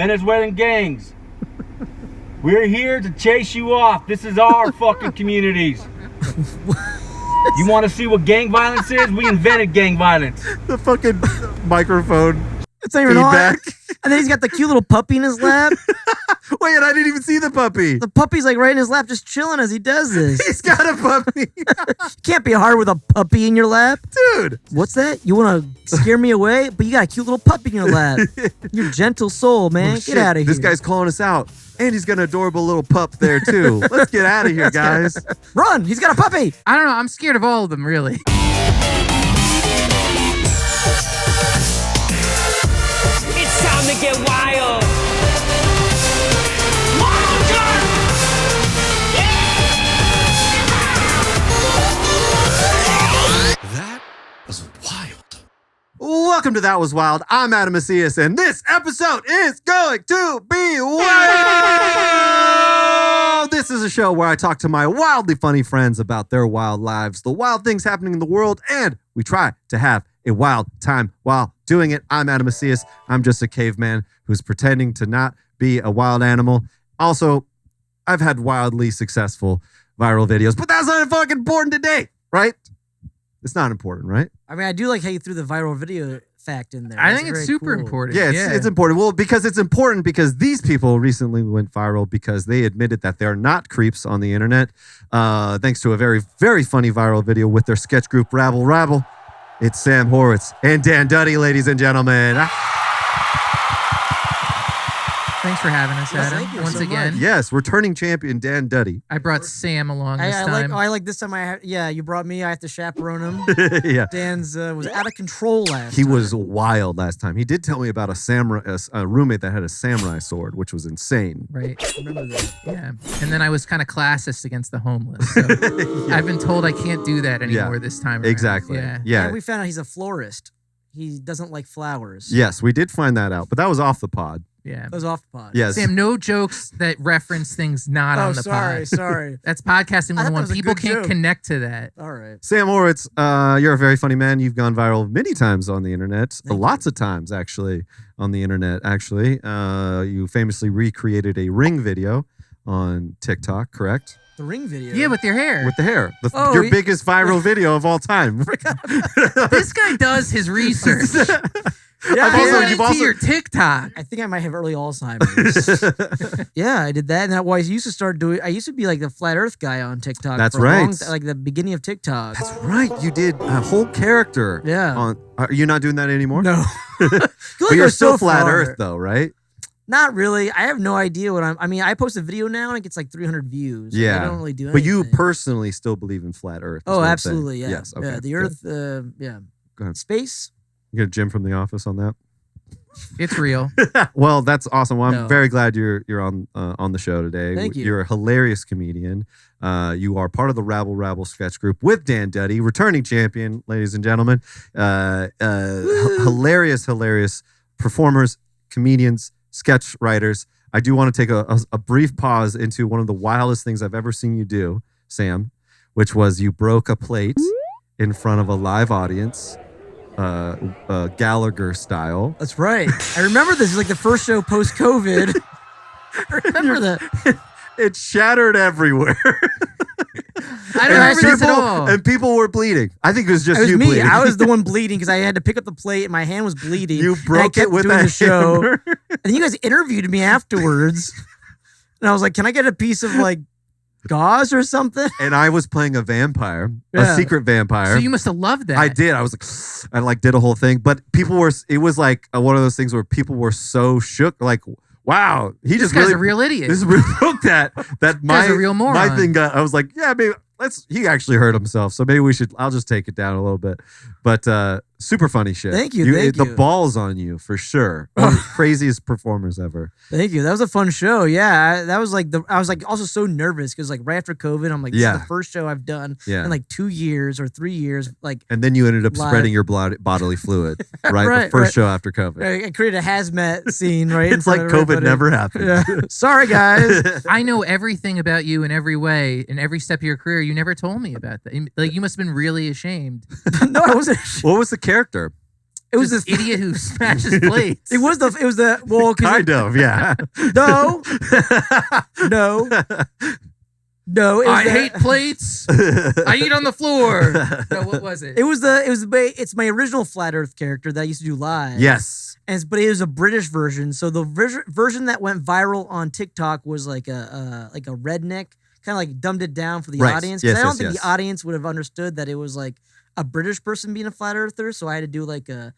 Venezuelan Gangs. We're here to chase you off. This is our fucking communities. You want to see what gang violence is? We invented gang violence. The fucking microphone. It's not even on. And then he's got the cute little puppy in his lap. Wait, I didn't even see the puppy. The puppy's like right in his lap, just chilling as he does this. He's got a puppy. You can't be hard with a puppy in your lap. Dude. What's that? You want to scare me away? But you got a cute little puppy in your lap. You're a gentle soul, man. Get out of here. This guy's calling us out. And he's got an adorable little pup there, too. Let's get out of here, guys. Run! He's got a puppy! I don't know. I'm scared of all of them, really. It's time to get wild. That was wild. Welcome to That Was Wild. I'm Adam Macias, and this episode is going to be wild. This is a show where I talk to my wildly funny friends about their wild lives, the wild things happening in the world, and we try to have a wild time while doing it. I'm Adam Macias. I'm just a caveman who's pretending to not be a wild animal. Also, I've had wildly successful viral videos, but that's not fucking important today, right? It's not important, right? I mean, I do like how you threw the viral video fact in there. I think it's super important. Yeah, it's important. Well, because it's important because these people recently went viral because they admitted that they're not creeps on the internet. Thanks to a very, very funny viral video with their sketch group, Rabble Rabble. It's Sam Horowitz and Dan Duddy, ladies and gentlemen. Thanks for having us, Yes, Adam. thank you Once so again. much. Yes, returning champion Dan Duddy. I brought Sam along this time. I like this time. You brought me. I have to chaperone him. Yeah. Dan's was out of control last He time. was wild last time. He did tell me about a roommate that had a samurai sword, which was insane. Right. I remember that. Yeah. And then I was kind of classist against the homeless. So I've been told I can't do that anymore this time around. Exactly. Yeah. Yeah. And we found out he's a florist. He doesn't like flowers. Yes, we did find that out, but that was off the pod. Yeah. That was off the pod. Yes. Sam, no jokes that reference things not on the pod. Sorry. That's podcasting I thought that 101. was a People good can't joke. connect to that. All right. Sam Horowitz, you're a very funny man. You've gone viral many times on the internet. Thank Lots of times, actually, on the internet, actually. You famously recreated a Ring video on TikTok, correct? The Ring video. Yeah, with your hair. With the hair. Oh, your biggest viral video of all time. This guy does his research. Yeah, You've also your TikTok. I think I might have early Alzheimer's. Yeah, I did that. And I used to start doing. I used to be like the flat Earth guy on TikTok. That's for a long right. like the beginning of TikTok. That's right. You did a whole character. Yeah. Are you not doing that anymore? No. But you're still flat Earth, though, right? Not really. I have no idea what I mean, I post a video now and it gets like 300 views. Yeah. I don't really do But anything. you personally still believe in flat Earth. is Oh, what I'm absolutely. saying. Yeah. Yes. Okay. Yeah. The good. Earth. Yeah. Go ahead. Space. You get a Jim from The Office on that. It's real. Well, that's awesome. Well, I'm No. very glad you're on the show today. Thank you. You're a hilarious comedian. You are part of the Rabble Rabble sketch group with Dan Duddy, returning champion, ladies and gentlemen. Hilarious performers, comedians, sketch writers. I do want to take a brief pause into one of the wildest things I've ever seen you do, Sam, which was you broke a plate in front of a live audience. Gallagher style. That's right. I remember this. It's like the first show post COVID. I remember that. It shattered everywhere. I don't remember this at all. And people were bleeding. I think it was just It was you me. bleeding. I was the one bleeding because I had to pick up the plate and my hand was bleeding. You and I broke kept it with doing a the show. hammer. And you guys interviewed me afterwards. And I was like, can I get a piece of like gauze or something? And I was playing a vampire, a Yeah. secret vampire. So you must have loved that. I did. I was like, I like did a whole thing. But people were, it was like one of those things where people were so shook. Like, wow, he This just guy's really, a real idiot. This really broke that guy's my, a real moron. my thing got, I was like, yeah, maybe he actually hurt himself. So maybe I'll just take it down a little bit. But super funny shit. Thank you, thank The you. balls on you for sure. One of the craziest performers ever. Thank you. That was a fun show. Yeah, that was like I was like also so nervous because like right after COVID, I'm like, this is Yeah. the first show I've done Yeah. in like 2 years or 3 years. Like And then you ended up Live. spreading your bodily fluid, right? The Right, first right. show after COVID. I created a hazmat scene right. in It's like front of COVID everybody. never happened. Yeah. Sorry, guys. I know everything about you in every way, in every step of your career. You never told me about that. Like you must have been really ashamed. No, I wasn't. What was the character? It was This this idiot who smashes plates. It was the well, 'cause Kind of, yeah. no, no, no. It was I hate plates. I eat on the floor. No, what was it? It's my original Flat Earth character that I used to do live. Yes. But it was a British version. So the version that went viral on TikTok was like a redneck, kind of like dumbed it down for the Right. audience. Because Yes, I don't yes, think yes. the audience would have understood that it was like a British person being a flat earther. So I had to do like a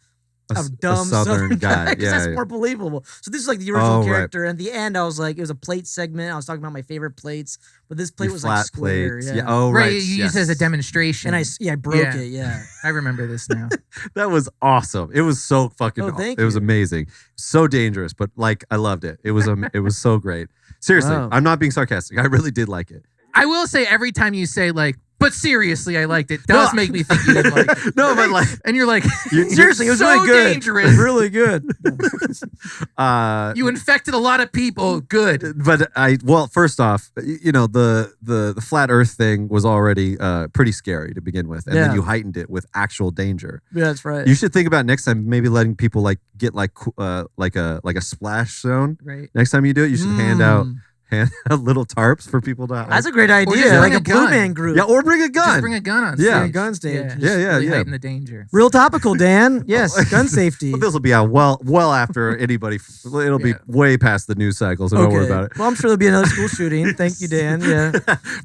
dumb Southern guy. 'Cause that's more believable. So this is like the original character. And at the end, I was like, it was a plate segment. I was talking about my favorite plates, but this plate was like square. plates. Yeah. Oh, right. You used it as a demonstration. And I broke it. Yeah. I remember this now. That was awesome. It was so fucking thank it was you. amazing. So dangerous, but like I loved it. It was it was so great. Seriously, Wow. I'm not being sarcastic. I really did like it. I will say every time you say like, but seriously, I liked it. Does make me think you didn't like it. No, but like And you're like, Seriously, it was so really good. dangerous. Really good. You infected a lot of people. Good. but first off, you know, the flat earth thing was already pretty scary to begin with, and then Yeah. you heightened it with actual danger. Yeah, that's right. You should think about next time maybe letting people like get like a splash zone. Right. Next time you do it, you should hand out little tarps for people to hide. That's a great idea. just Like bring a a Blue gun. Man group. Yeah, or bring a gun. Just bring a gun on. Yeah. stage. Gun stage. Yeah, Just Yeah, really yeah. heighten the danger. Real topical, Dan. Yes, gun safety. But this will be out well after anybody. It'll be Yeah. way past the news cycle, so don't worry about it. Well, I'm sure there'll be another school shooting. Thank you, Dan. Yeah.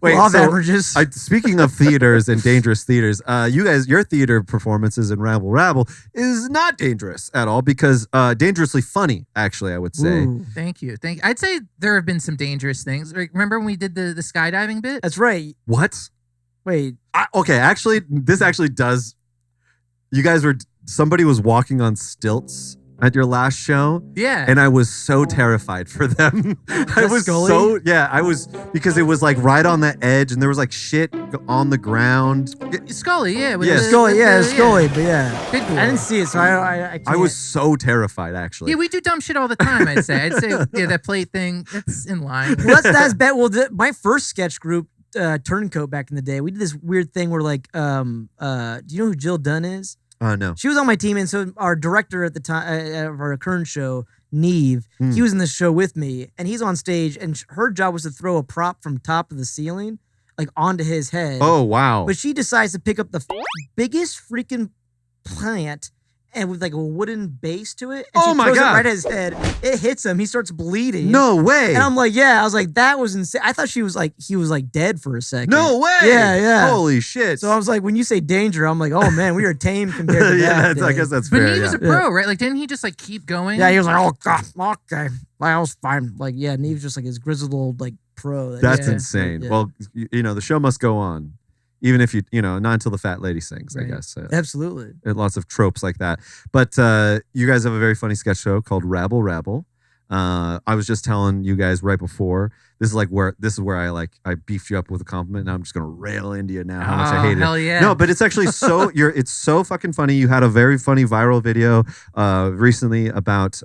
Wait, Law of so averages. speaking of theaters and dangerous theaters, you guys, your theater performances in Rabble Rabble is not dangerous at all because dangerously funny, actually, I would say. Ooh. Thank you. I'd say there have been some dangerous things. Like, remember when we did the skydiving bit? That's right. What? Wait. Okay, actually, this actually does. You guys somebody was walking on stilts at your last show. Yeah. And I was so terrified for them. I was Scully? I was, because it was like right on the edge and there was like shit on the ground. Scully, yeah. with Yeah. the- Scully, with yeah, the- Scully, but yeah. Big boy. I didn't see it, so I can't. I was so terrified, actually. Yeah, we do dumb shit all the time, I'd say. Yeah, that plate thing, it's in line. Well, that's bad. Well, my first sketch group, Turncoat, back in the day, we did this weird thing where like, do you know who Jill Dunn is? No. She was on my team, and so our director at the time of our current show, Neve, he was in this show with me, and he's on stage, and her job was to throw a prop from top of the ceiling, like onto his head. Oh, wow. But she decides to pick up the biggest freaking plant and with like a wooden base to it. And Oh she my throws God. it right at his head. It hits him. He starts bleeding. No way. And I'm like, yeah. I was like, that was insane. I thought he was like dead for a second. No way. Yeah, yeah. Holy shit. So I was like, when you say danger, I'm like, oh man, we are tame compared to yeah, that. I guess that's But fair. he was Yeah. a pro, right? Like, didn't he just like keep going? Yeah, he was like, oh god, okay, I was fine. Like, yeah, Neve's just like his grizzled old like pro. That's Yeah. insane. Yeah. Well, you know, the show must go on. Even if not until the fat lady sings, I Right. guess. Absolutely. And lots of tropes like that. But you guys have a very funny sketch show called Rabble Rabble. I was just telling you guys right before, this is where I beefed you up with a compliment. Now I'm just gonna rail into you now how much I hate hell it. yeah. No, but it's actually it's so fucking funny. You had a very funny viral video recently about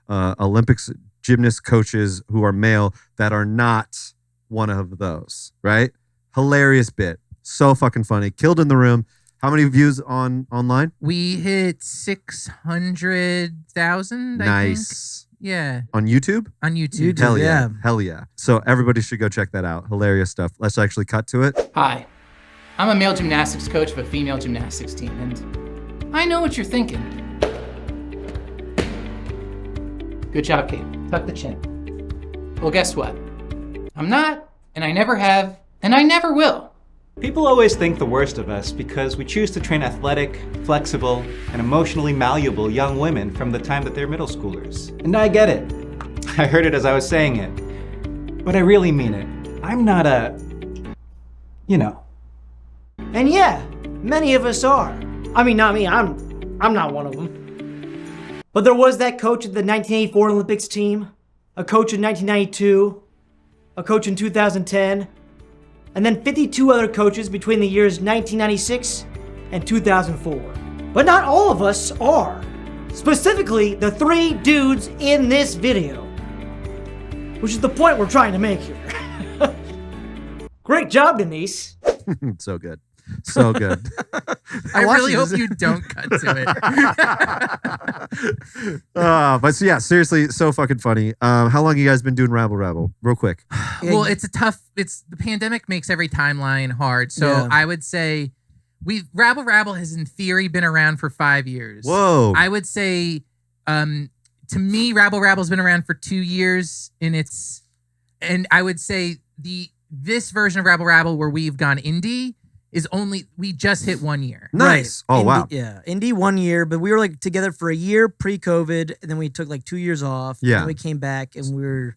Olympics gymnast coaches who are male that are not one of those, right? Hilarious bit. So fucking funny. Killed in the room. How many views online? We hit 600,000. Nice. Yeah, On YouTube? on YouTube. YouTube. Hell yeah. Yeah. Hell yeah. So everybody should go check that out. Hilarious stuff. Let's actually cut to it. Hi, I'm a male gymnastics coach of a female gymnastics team, and I know what you're thinking. Good job, Kate. Tuck the chin. Well, guess what? I'm not, and I never have, and I never will. People always think the worst of us because we choose to train athletic, flexible, and emotionally malleable young women from the time that they're middle schoolers. And I get it. I heard it as I was saying it. But I really mean it. I'm not And yeah, many of us are. I mean, not me. I'm not one of them. But there was that coach of the 1984 Olympics team, a coach in 1992, a coach in 2010, and then 52 other coaches between the years 1996 and 2004. But not all of us are. Specifically, the 3 dudes in this video. Which is the point we're trying to make here. Great job, Denise. So good. So good. I watched really it. hope you don't cut to it. But so yeah, seriously, so fucking funny. How long you guys been doing Rabble Rabble? Real quick. Well, it's the pandemic makes every timeline hard. So Yeah. I would say Rabble Rabble has in theory been around for 5 years. Whoa. I would say, to me, Rabble Rabble's been around for 2 years and I would say this version of Rabble Rabble where we've gone indie we just hit 1 year. Nice. Oh, wow. Yeah, indie 1 year, but we were like together for a year pre-COVID, and then we took like 2 years off. Yeah. And we came back, and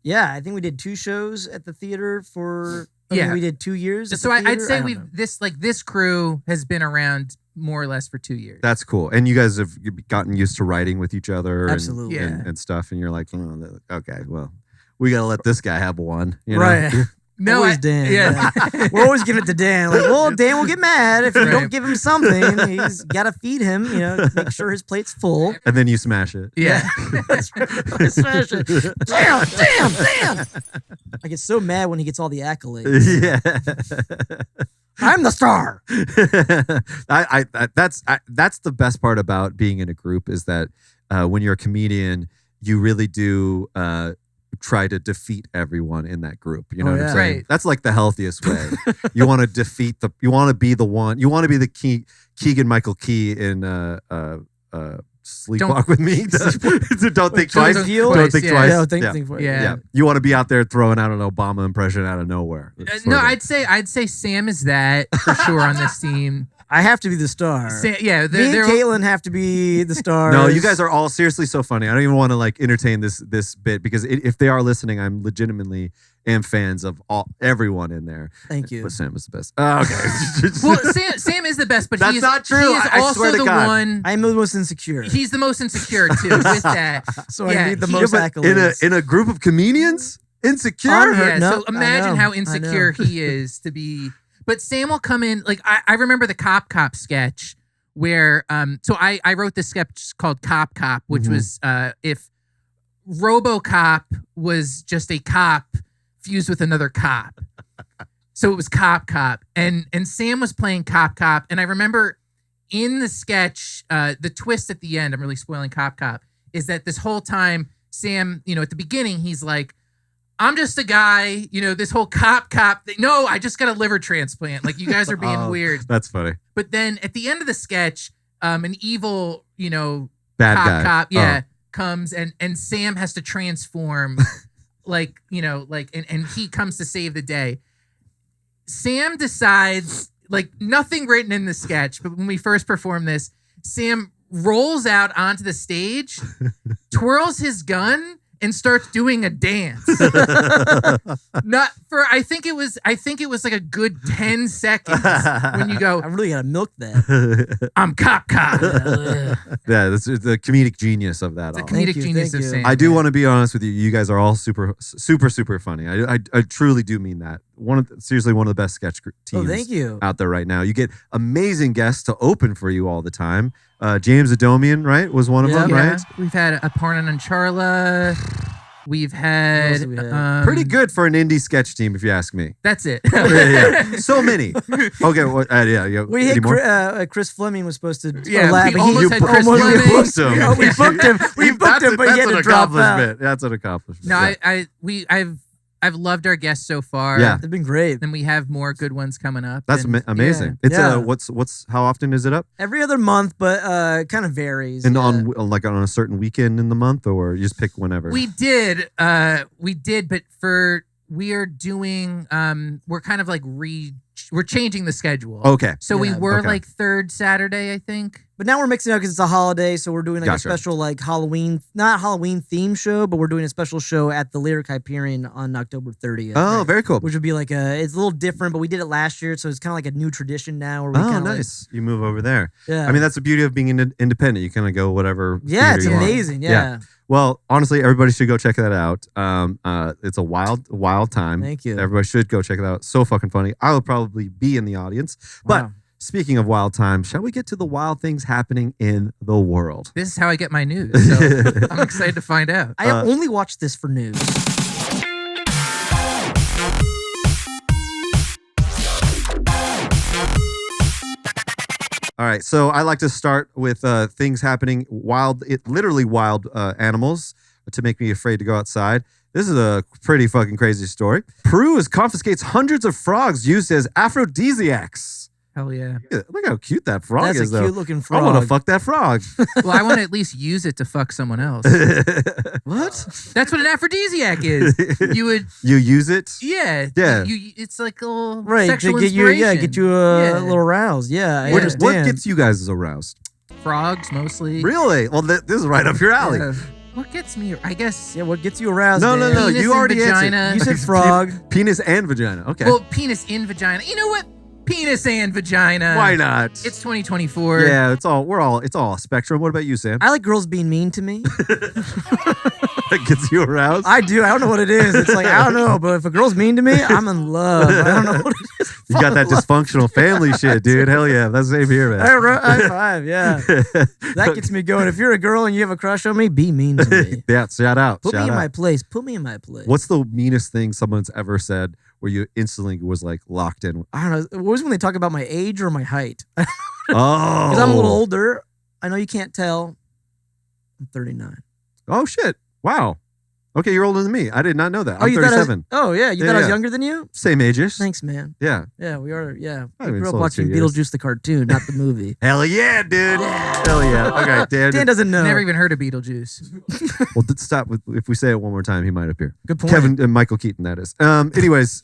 I think we did 2 shows at the theater for. We did 2 years. At So the I'd theater. say this crew has been around more or less for 2 years. That's cool. And you guys have gotten used to writing with each other Absolutely. and stuff. And you're like, oh, okay, well, we got to let this guy have one. You know? Right. No, always Dan. Yeah. We're always giving it to Dan. Like, well, Dan will get mad if you don't give him something. He's got to feed him, make sure his plate's full. And then you smash it. Yeah. I smash it. Damn. I get so mad when he gets all the accolades. Yeah. I'm the star. That's the best part about being in a group is that when you're a comedian, you really do try to defeat everyone in that group. You know what I'm saying? Right. That's like the healthiest way. You want to you want to be the one, you want to be the Keegan Michael Key in Sleepwalk with Me. Don't think twice. Don't think twice. Yeah, think twice. Yeah. You want to be out there throwing out an Obama impression out of nowhere. No, I'd say Sam is that for sure on this team. I have to be the star. Me and Caitlin have to be the stars. No, you guys are all seriously so funny. I don't even want to like entertain this bit because if they are listening, I'm legitimately am fans of everyone in there. Thank you. But Sam is the best. Oh, okay. Well, Sam is the best, but That's not true. He is I also swear to the God. one. I'm the most insecure. He's the most insecure too. With that, So I need the most but accolades. in a group of comedians, insecure. Unheard. Yeah, No, so imagine I how know. insecure he is to be. But Sam will come in, like, I remember the Cop sketch where, so I wrote this sketch called Cop, which was if RoboCop was just a cop fused with another cop. So it was Cop. And Sam was playing Cop. And I remember in the sketch, the twist at the end, I'm really spoiling Cop, is that this whole time, Sam, at the beginning, he's like, I'm just a guy, this whole cop thing. No, I just got a liver transplant. Like, you guys are being weird. That's funny. But then at the end of the sketch, an evil, Bad guy. comes and Sam has to transform and he comes to save the day. Sam decides, like, nothing written in the sketch, but when we first performed this, Sam rolls out onto the stage, twirls his gun, and starts doing a dance. I think it was like a good 10 seconds when you go, I really gotta milk that. I'm cop. Yeah, that's the comedic genius of that. The all. comedic you, genius thank of you. Sam. I do want to be honest with you. You guys are all super funny. I truly do mean that. Seriously one of the best sketch teams thank you. out there right now. You get amazing guests to open for you all the time. James Adomian, right, was one of them, right? We've had Aparna and Charla. We've had, What else have we had? Pretty good for an indie sketch team, if you ask me. That's it. Yeah. So many. Okay, well, yeah. We any hit more? Chris Fleming was supposed to. Yeah, lab, we but almost had Chris almost Fleming. booked him. Yeah, we booked him. We booked him, but he had to drop out. That's an accomplishment. No, Yeah. I've loved our guests so far. Yeah. They've been great. And we have more good ones coming up. That's and, amazing. Yeah. It's what's how often is it up? Every other month, but kind of varies. And yeah. on a certain weekend in the month, or you just pick whenever? We did, but we are doing, we're kind of like we're changing the schedule. Okay. So we Yeah. were Okay. like third Saturday, I think. But now we're mixing it up because it's a holiday, so we're doing like Gotcha. a special like not Halloween theme show, but we're doing a special show at the Lyric Hyperion on October 30th. Oh, very cool. Which would be like it's a little different, but we did it last year, so it's kind of like a new tradition now. Where we Oh, kinda nice. You move over there. Yeah. I mean, that's the beauty of being independent. You kind of go whatever. Yeah, theater it's you want. amazing. Yeah. Well, honestly, everybody should go check that out. It's a wild time. Thank you. Everybody should go check it out. So fucking funny. I will probably be in the audience. But Wow. speaking of wild time, shall we get to the wild things happening in the world? This is how I get my news. So I'm excited to find out. I only watched this for news. All right. So I like to start with things happening literally wild animals to make me afraid to go outside. This is a pretty fucking crazy story. Peru confiscates hundreds of frogs used as aphrodisiacs. Hell yeah. Look how cute that frog is, though. That's a cute-looking frog. I want to fuck that frog. Well, I want to at least use it to fuck someone else. What? That's what an aphrodisiac is. You use it? Yeah. Yeah. It's like a little Right, sexual to get you, inspiration. get you a little aroused. Yeah, I What understand. gets you guys aroused? Frogs, mostly. Really? Well, this is right up your alley. Yeah. What gets me, I guess. Yeah, what gets you aroused? No. Dan? Penis You and already vagina. answered. You said frog. Penis and vagina. Okay. Well, penis in vagina. You know what? Penis and vagina. Why not? It's 2024. Yeah, it's all a spectrum. What about you, Sam? I like girls being mean to me. That gets you aroused? I do. I don't know what it is. It's like, I don't know, but if a girl's mean to me, I'm in love. I don't know what it is. You got that dysfunctional family shit, dude. Hell yeah. That's the same here, man. High five, yeah. That gets me going. If you're a girl and you have a crush on me, be mean to me. Yeah, shout out. Put shout me in out. my place. Put me in my place. What's the meanest thing someone's ever said where you instantly was like locked in? I don't know. What was when they talk about my age or my height? Oh. Because I'm a little older. I know you can't tell. I'm 39. Oh, shit. Wow. Okay, you're older than me. I did not know that. I'm you thought I was- 37. oh, yeah. You Yeah, thought I was yeah. younger than you? Same age-ish. Thanks, man. Yeah. Yeah, we are. Yeah. I I mean, grew it's up only watching 2 years. Beetlejuice the cartoon, not the movie. Hell yeah, dude. Hell yeah. Okay, Dan. Dan doesn't know. Never even heard of Beetlejuice. Well, stop. If we say it one more time, he might appear. Good point. Kevin and Michael Keaton, that is. Anyways,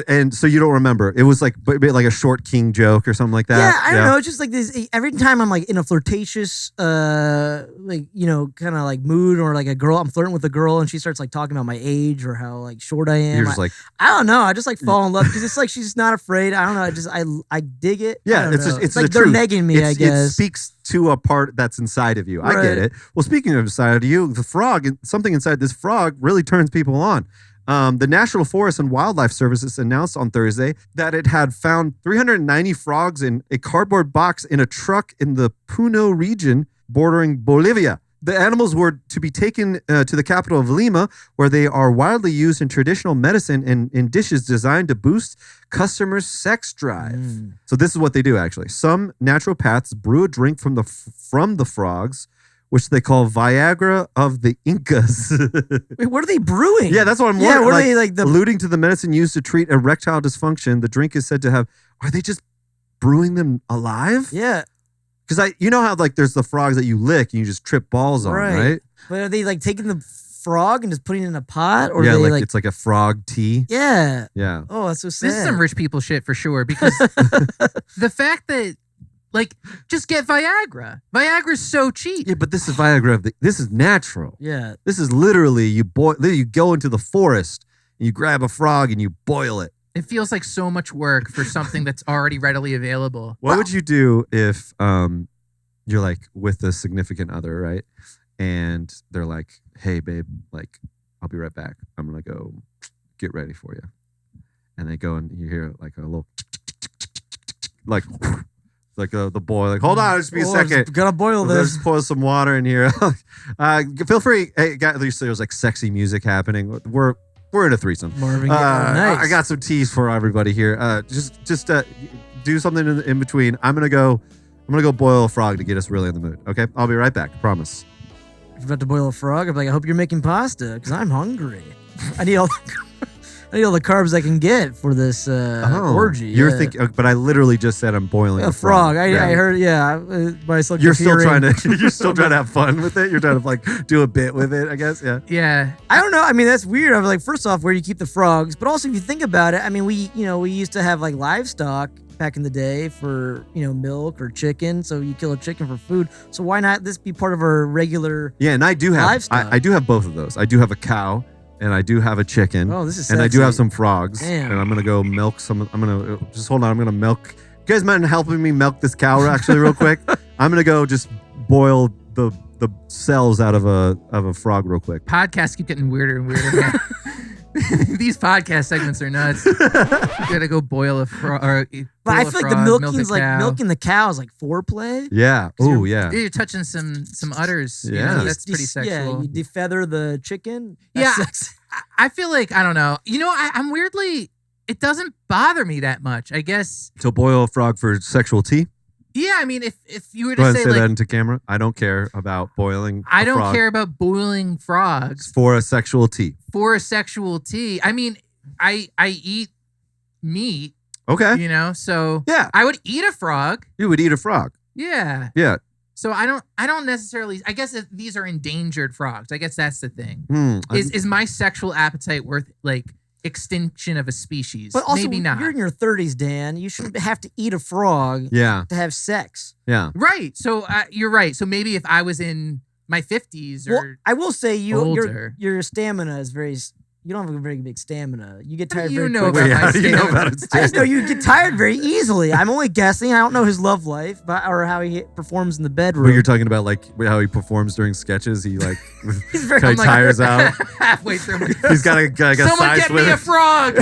and so you don't remember. It was like a short king joke or something like that. Yeah, I don't know. It's just like this. Every time I'm like in a flirtatious, like, you know, kind of like mood, or like a girl, I'm flirting with a girl and she starts like talking about my age or how like short I am. You're just like, I don't know. I just like fall in love because it's like she's not afraid. I don't know. I dig it. I yeah, don't it's know. just, it's like the they're truth. negging me. I guess It speaks to a part that's inside of you. I get Right. it. Well, speaking of inside of you, the frog, something inside this frog really turns people on. The National Forest and Wildlife Services announced on Thursday that it had found 390 frogs in a cardboard box in a truck in the Puno region bordering Bolivia. The animals were to be taken to the capital of Lima, where they are widely used in traditional medicine and in dishes designed to boost customers' sex drive. So this is what they do, actually. Some naturopaths brew a drink from the frogs, which they call Viagra of the Incas. Wait, what are they brewing? Yeah, that's what I'm Yeah, wondering. what are they like? Alluding to the medicine used to treat erectile dysfunction, the drink is said to have. Are they just brewing them alive? Yeah, Because you know how like there's the frogs that you lick and you just trip balls on, right? But are they like taking the frog and just putting it in a pot, or Yeah, are they like it's like a frog tea. yeah? Yeah. Oh, that's so sad. This is some rich people shit for sure. Because the fact that, like, just get Viagra. Viagra's so cheap. Yeah, but this is Viagra. This is natural. Yeah. This is literally you go into the forest and you grab a frog and you boil it. It feels like so much work for something that's already readily available. What would you do if you're like with a significant other, right? And they're like, "Hey, babe, like I'll be right back. I'm gonna go get ready for you." And they go and you hear like a little like the boy like, "Hold on, just be a second. Gotta boil this. Let's pour some water in here." Feel free. Hey, there's like sexy music happening. We're in a threesome. Marvin Gaye. Nice. I got some teas for everybody here. Just do something in between. I'm gonna go boil a frog to get us really in the mood. Okay, I'll be right back. Promise. If you're about to boil a frog, I'm like, I hope you're making pasta because I'm hungry. I need all the carbs I can get for this orgy. You're thinking, but I literally just said I'm boiling a frog. I heard, You're still trying to have fun with it. You're trying to like do a bit with it, I guess. Yeah. Yeah. I don't know. I mean, that's weird. I was like, first off, where do you keep the frogs? But also, if you think about it, I mean, we used to have like livestock back in the day for, milk or chicken. So you kill a chicken for food. So why not this be part of our regular? Yeah, and I do have livestock? I do have both of those. I do have a cow. And I do have a chicken. Oh, this is and I do sexy. have some frogs. Damn. And I'm gonna go milk some. I'm gonna just hold on. I'm gonna milk. You guys mind helping me milk this cow actually real quick? I'm gonna go just boil the cells out of a frog real quick. Podcasts keep getting weirder and weirder, man. These podcast segments are nuts. You gotta go boil a frog. But I feel like the milking the cow is like foreplay. Yeah. Oh yeah. You're touching some udders. Yeah. That's pretty sexual. Yeah, you defeather the chicken. Yeah, That's sexy. I feel like, I don't know. I'm weirdly, it doesn't bother me that much, I guess. So boil a frog for sexual tea. Yeah, I mean, if you were Go to ahead say and say like, that into camera. I don't care about boiling. I a don't frog care about boiling frogs for a sexual tea. for a sexual tea. I mean, I eat meat, Okay. you know, so Yeah. I would eat a frog. You would eat a frog. Yeah. Yeah. So I don't necessarily. I guess if these are endangered frogs. I guess that's the thing. Is my sexual appetite worth like extinction of a species? But also, maybe not. you're in your 30s, Dan. You shouldn't have to eat a frog Yeah. to have sex. Yeah. Right. So you're right. So maybe if I was in my 50s or Well, I will say older. your stamina is very. You don't have a very big stamina. You get How do tired you very know quickly. about Wait, my how do you know stamina? about it? I just know you get tired very easily. I'm only guessing. I don't know his love life, or how he performs in the bedroom. When you're talking about like how he performs during sketches, he like He's very. kind of tires out. halfway through. He's got a Someone side get me swim. a frog.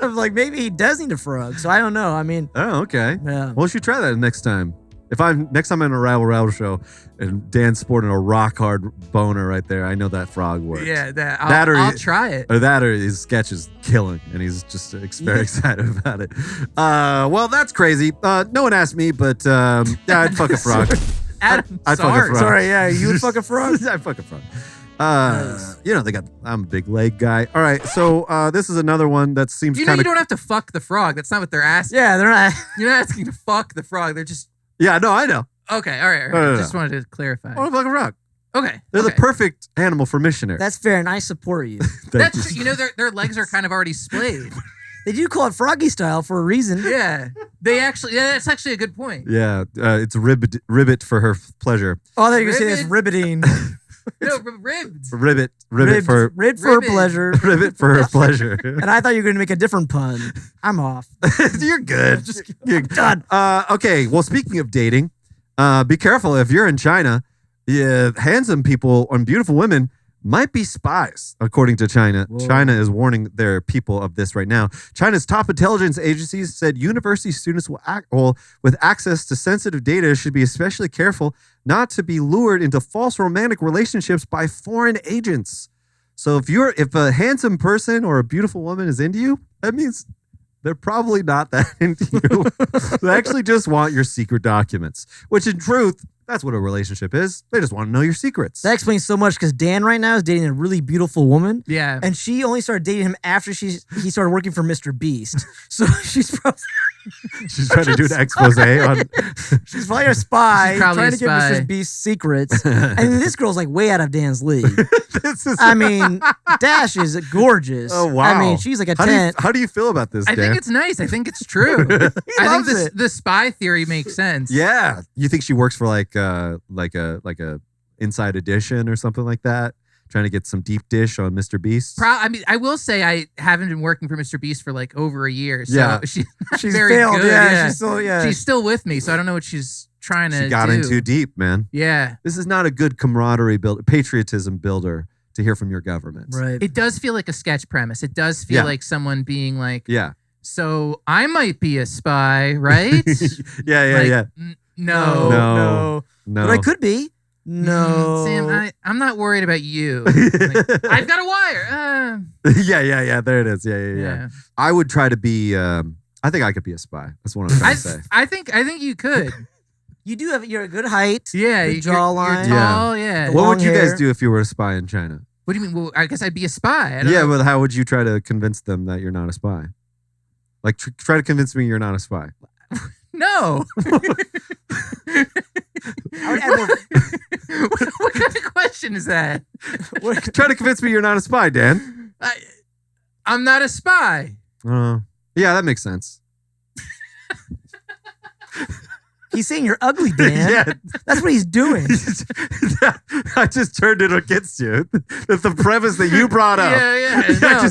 I'm like, maybe he does need a frog. So I don't know. I mean, Oh, okay. yeah. Well, we should try that next time. If I'm next time I'm in a Rabble Rabble show and Dan's sporting a rock hard boner right there, I know that frog works. Yeah, I'll try it. Or that, or his sketch is killing, and he's just very excited about it. Well, that's crazy. No one asked me, but yeah, I'd fuck a frog. Adam, I'd fuck a sorry. frog. Sorry, yeah, you would fuck a frog. I'd fuck a frog. You know, I'm a big leg guy. All right, so this is another one that seems You know, kind you of. don't have to fuck the frog. That's not what they're asking. Yeah, they're not. You're not asking to fuck the frog. They're just Yeah, no, I know. okay. All right. No. Just wanted to clarify. I want to fuck a frog. Okay. They're okay. the perfect animal for missionaries. That's fair, and I support you. Thank That's you. true. You know, their legs are kind of already splayed. They do call it froggy style for a reason. Yeah. That's actually a good point. Yeah, it's ribbit for her pleasure. Oh, they're gonna say that's ribbiting. No, ribbed. Ribbit Ribbed for for her ribbon. pleasure. ribbit for her pleasure. And I thought you were gonna make a different pun. I'm off. You're good. You're done. Okay. Well, speaking of dating, be careful if you're in China. Yeah, handsome people and beautiful women might be spies, according to China. Whoa. China is warning their people of this right now. China's top intelligence agencies said university students with access to sensitive data should be especially careful not to be lured into false romantic relationships by foreign agents. So if a handsome person or a beautiful woman is into you, that means they're probably not that into you. They actually just want your secret documents, which in truth, that's what a relationship is. They just want to know your secrets. That explains so much because Dan right now is dating a really beautiful woman. Yeah. And she only started dating him after he started working for Mr. Beast. So she's probably She's trying to do an expose on. she's probably a spy She's probably trying a to get spy. Mr. Beast's secrets. And this girl's like way out of Dan's league. This is, I mean, Dash is gorgeous. oh wow! I mean, she's like a how 10. how do you feel about this, I Dan? think it's nice. I think it's true. I loves think it. the spy theory makes sense. Yeah, you think she works for like a Inside Edition or something like that, trying to get some deep dish on Mr. Beast. I mean, I will say I haven't been working for Mr. Beast for like over a year. So Yeah. she's She's very failed. good. Yeah, she's still with me, so I don't know what she's trying to She got do. in too deep, man. Yeah. This is not a good camaraderie builder, patriotism builder to hear from your government. right. It does feel like a sketch premise. It does feel Yeah. like someone being like, Yeah. so I might be a spy, right? Yeah. Like, Yeah. No. No. But I could be. No. Sam, I'm not worried about you. Like, I've got a wire. Yeah. There it is. Yeah. I would try to be. I think I could be a spy. That's what I'm trying to say. I think you could. You're a good height. Yeah, Good you're jawline. tall. Yeah. What would long you guys hair. do if you were a spy in China? What do you mean? Well, I guess I'd be a spy. I don't Yeah, know. but how would you try to convince them that you're not a spy? Like, try to convince me you're not a spy. No. I would add more- what kind of question is that? Try to convince me you're not a spy, Dan. I'm not a spy. Yeah, that makes sense. He's saying you're ugly, Dan. Yeah. That's what he's doing. I just turned it against you. That's the premise that you brought up. Yeah. No.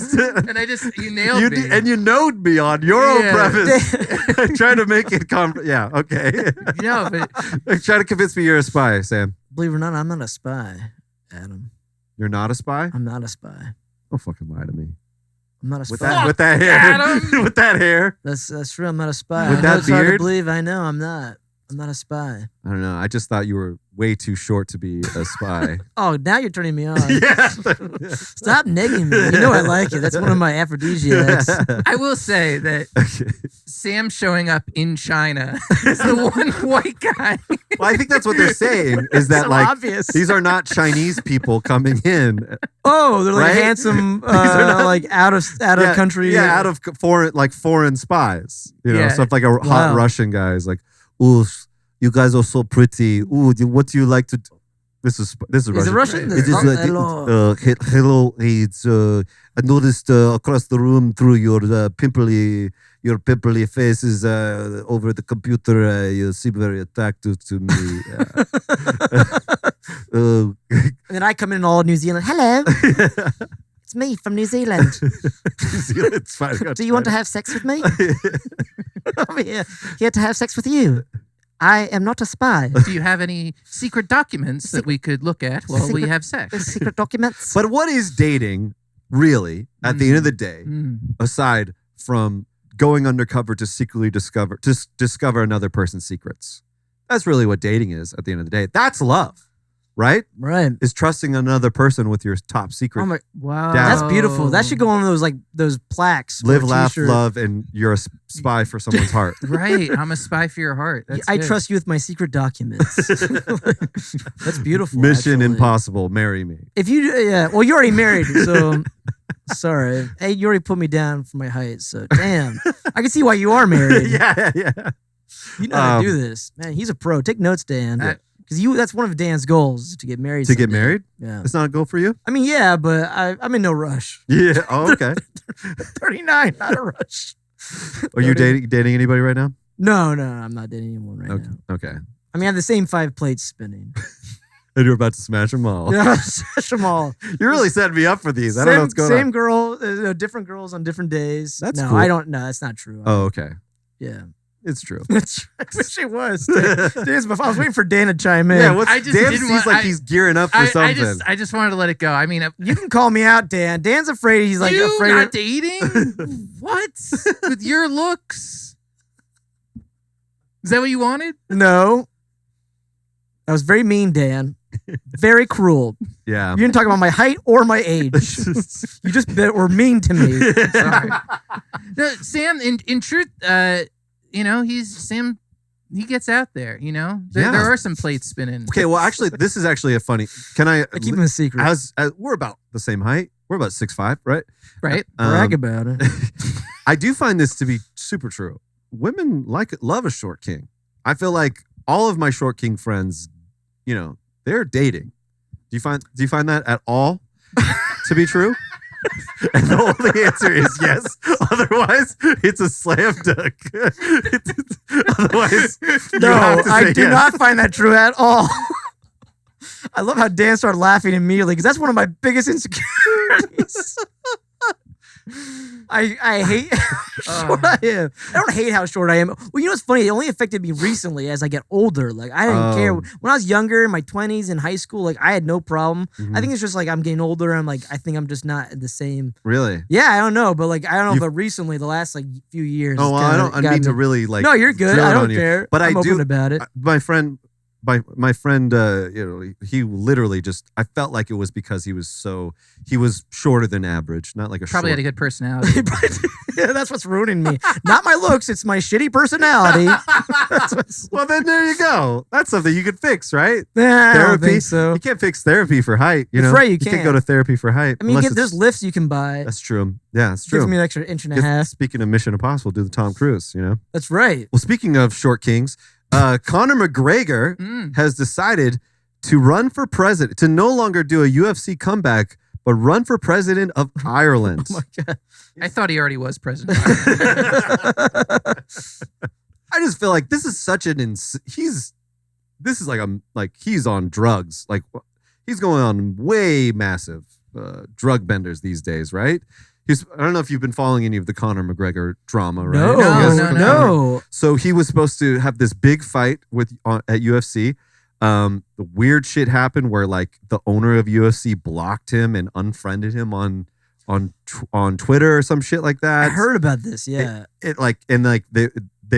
You nailed me. And you knowed me on your own Yeah. premise. I tried to make it yeah, okay. No, but Try to convince me you're a spy, Sam. Believe it or not, I'm not a spy, Adam. You're not a spy? I'm not a spy. Don't fucking lie to me. I'm not a With spy. that hair. Adam! With that hair. That's true. I'm not a spy. With I know that it's hard to beard? believe. I know I'm not. I'm not a spy. I don't know. I just thought you were way too short to be a spy. Oh, now you're turning me on. Yeah. Stop negging me. You know I like it. That's one of my aphrodisiacs. I will say that Sam showing up in China is the one white guy. Well, I think that's what they're saying is that So like obvious. these are not Chinese people coming in. Oh, they're like Right? handsome, not- like out of country. Yeah, out of foreign spies. You know, Yeah. stuff like a hot Wow. Russian guy is like, "Ooh, you guys are so pretty. Ooh, what do you like to do?" This is Is it Russian. Russian? It is Hello. hello. It's I noticed across the room through your pimply faces over the computer. You seem very attractive to me. And then I come in all New Zealand. Hello, it's me from New Zealand. It's fine. Do you want to have sex with me? I'm here to have sex with you. I am not a spy. Do you have any secret documents that we could look at while we have sex? Secret documents. But what is dating really at the end of the day, aside from going undercover to secretly discover another person's secrets? That's really what dating is at the end of the day. That's love, right? Right. Is trusting another person with your top secret. Oh my, Wow. that's beautiful. That should go on those plaques. Live, or laugh, t-shirt. love, and you're a spy for someone's heart. Right. I'm a spy for your heart. That's I good. trust you with my secret documents. That's beautiful. Mission actually. impossible. Marry me. If you, well, you're already married, so sorry. Hey, you already put me down for my height, so damn. I can see why you are married. Yeah. You know how to do this, man. He's a pro. Take notes, Dan, because that's one of Dan's goals to get married. To get someday. married? Yeah. It's not a goal for you? I mean, yeah, but I'm in no rush. Yeah. Oh, okay. 39, not a rush. Are you dating anybody right now? No, I'm not dating anyone right now. Okay. I mean, I have the same 5 plates spinning. And you're about to smash them all. Yeah, smash them all. You're really setting me up for these. I don't know what's going on. Same girl, different girls on different days. That's no, cool. I don't. No, that's not true. Oh, okay. Yeah. It's true. She was. Dan's, I was waiting for Dan to chime in. Yeah, I just Dan didn't seems want- like he's gearing up for something. I just wanted to let it go. I mean, You can call me out, Dan. Dan's afraid. He's like you afraid. not dating? What? With your looks? Is that what you wanted? No. That was very mean, Dan. Very cruel. Yeah. You didn't talk about my height or my age. You just were mean to me. Sorry. No, Sam, in truth, Sam. He gets out there. There are some plates spinning. Okay, well, actually, this is actually a funny. Can I keep him a secret. As we're about the same height. We're about 6'5", right? Right. Brag about it. I do find this to be super true. Women love a short king. I feel like all of my short king friends, they're dating. Do you find that at all to be true? And the only answer is yes. Otherwise, it's a slam dunk. Otherwise, No, I do not find that true at all. I love how Dan started laughing immediately because that's one of my biggest insecurities. I hate how short I am. I don't hate how short I am. Well, you know what's funny? It only affected me recently as I get older. Like, I didn't care. When I was younger, in my 20s, in high school, like, I had no problem. Mm-hmm. I think it's just like I'm getting older. I'm like, I think I'm just not the same. Really? Yeah, I don't know. But like, I don't know. But recently, the last like few years. Oh, well, I don't mean to really like. No, you're good. drill I it don't on you. care. But I'm I open do about it. My friend, he literally just. I felt like it was because he was shorter than average, not like a Probably had a good personality. Yeah, that's what's ruining me. Not my looks, it's my shitty personality. Well, then there you go. That's something you could fix, right? Nah, I don't Therapy. think so. You can't fix therapy for height. That's right, you can't can't. go to therapy for height. I mean, unless there's lifts you can buy. That's true. Yeah, that's true. Gives me an extra inch and a half. Speaking of Mission Impossible, do the Tom Cruise. That's right. Well, speaking of short kings, Conor McGregor has decided to run for president, to no longer do a UFC comeback, but run for president of Ireland. Oh my God. I thought he already was president. I just feel like this is such an he's on drugs. Like, he's going on way massive drug benders these days, right? I don't know if you've been following any of the Conor McGregor drama, right? No. So he was supposed to have this big fight at UFC. The weird shit happened where like the owner of UFC blocked him and unfriended him on Twitter or some shit like that. I heard about this, yeah. They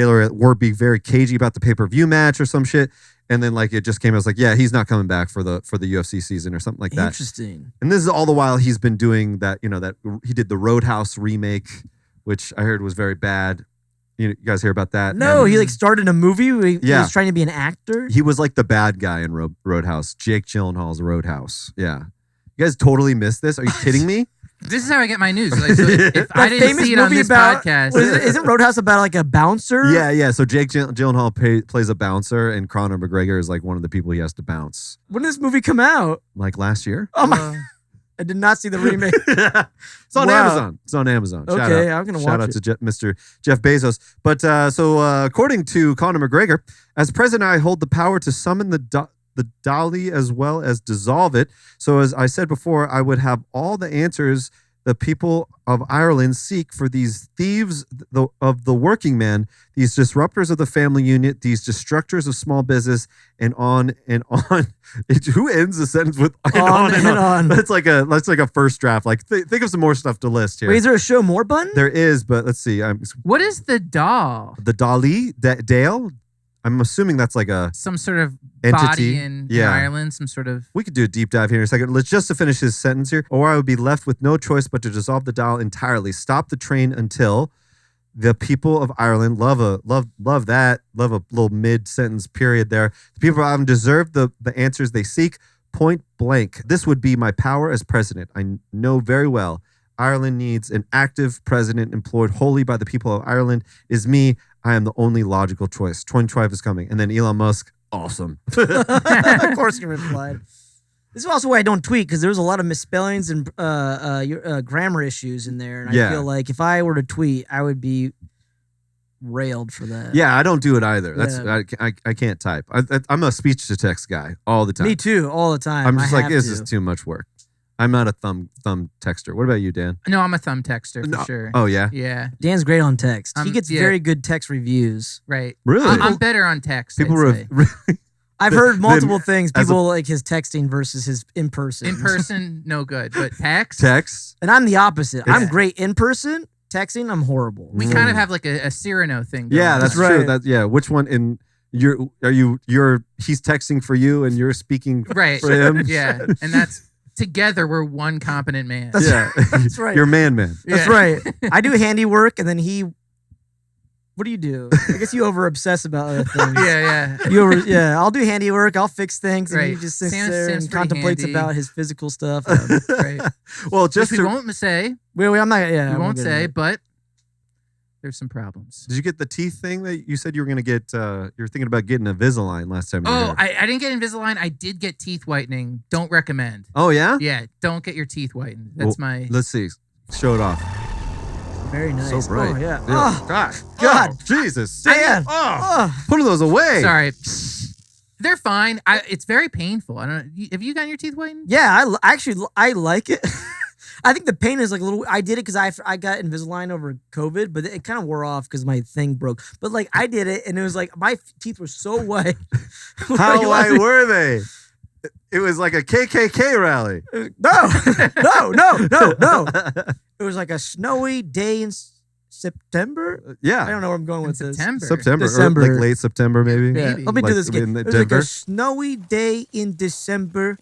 were being very cagey about the pay-per-view match or some shit. And then like it just came. I was like, yeah, he's not coming back for the UFC season or something like that. Interesting. And this is all the while he's been doing that. That he did the Roadhouse remake, which I heard was very bad. You guys hear about that? No, And he like started a movie where he was trying to be an actor. he was like the bad guy in Roadhouse. Jake Gyllenhaal's Roadhouse. Yeah, you guys totally missed this. Are you kidding me? This is how I get my news. Like, so if I didn't famous see it on movie this about- podcast, Isn't Roadhouse about like a bouncer? Yeah. So Jake Gyllenhaal plays a bouncer, and Conor McGregor is like one of the people he has to bounce. When did this movie come out? Like last year. Oh my! I did not see the remake. It's on Amazon. It's on Amazon. Okay, I'm gonna watch Shout out it. to Mr. Jeff Bezos. But according to Conor McGregor, as president, I hold the power to summon the Dali as well as dissolve it. So as I said before, I would have all the answers the people of Ireland seek for these thieves of the working man, these disruptors of the family unit, these destructors of small business, and on and on. Who ends the sentence with on and on? That's like a first draft. Like think of some more stuff to list here. Wait, is there a show more button? There is, but let's see. what is the doll? The Dali Dale. I'm assuming that's like Some sort of entity. body in Ireland, some sort of. We could do a deep dive here in a second. Let's just to finish his sentence here. Or I would be left with no choice but to dissolve the dial entirely. Stop the train until the people of Ireland love a little mid-sentence period there. The people of Ireland deserve the answers they seek, point blank. This would be my power as president. I know very well Ireland needs an active president employed wholly by the people of Ireland. Is me. I am the only logical choice. 2012 is coming. And then Elon Musk, awesome. Of course you replied. This is also why I don't tweet, because there's a lot of misspellings and grammar issues in there. And I feel like if I were to tweet, I would be railed for that. Yeah, I don't do it either. That's I can't type. I'm a speech to text guy all the time. Me too, all the time. I'm just like, this is too much work. I'm not a thumb texter. What about you, Dan? No, I'm a thumb texter for sure. Oh, yeah? Yeah. Dan's great on text. He gets very good text reviews. Right. Really? I'm better on text. I've heard multiple things. People like his texting versus his in person. In person, no good. But text? Text? And I'm the opposite. I'm great in person. Texting, I'm horrible. We kind of have like a Cyrano thing going Yeah, on. that's true. Which one in... He's texting for you and you're speaking for him? Yeah. And that's... Together, we're one competent man. That's right. You're man. That's right. I do handiwork, and then he. What do you do? I guess you over obsess about other things. I'll do handiwork. I'll fix things, and he just sits there and contemplates about his physical stuff. Right. Well, just we won't say. Wait, I'm not. Yeah, we won't say, but there's some problems. Did you get the teeth thing that you said you were going to get? You were thinking about getting Invisalign last time. I didn't get Invisalign. I did get teeth whitening. Don't recommend. Oh, yeah? Yeah, don't get your teeth whitened. That's my... Let's see. Show it off. Very nice. So bright. Oh, yeah. Oh, God. Oh, Jesus. Dan. Put those away. Sorry. They're fine. It's very painful. I don't know. Have you gotten your teeth whitened? Yeah, I like it. I think the pain is like a little. I did it because I got Invisalign over COVID, but it kind of wore off because my thing broke. But like I did it, and it was like my teeth were so white. How white were they? It was like a KKK rally. No. It was like a snowy day in September. Yeah, I don't know where I'm going with this. September, December. Or like late September, maybe. Yeah. Let me do this again. It was like Denver? a snowy day in December.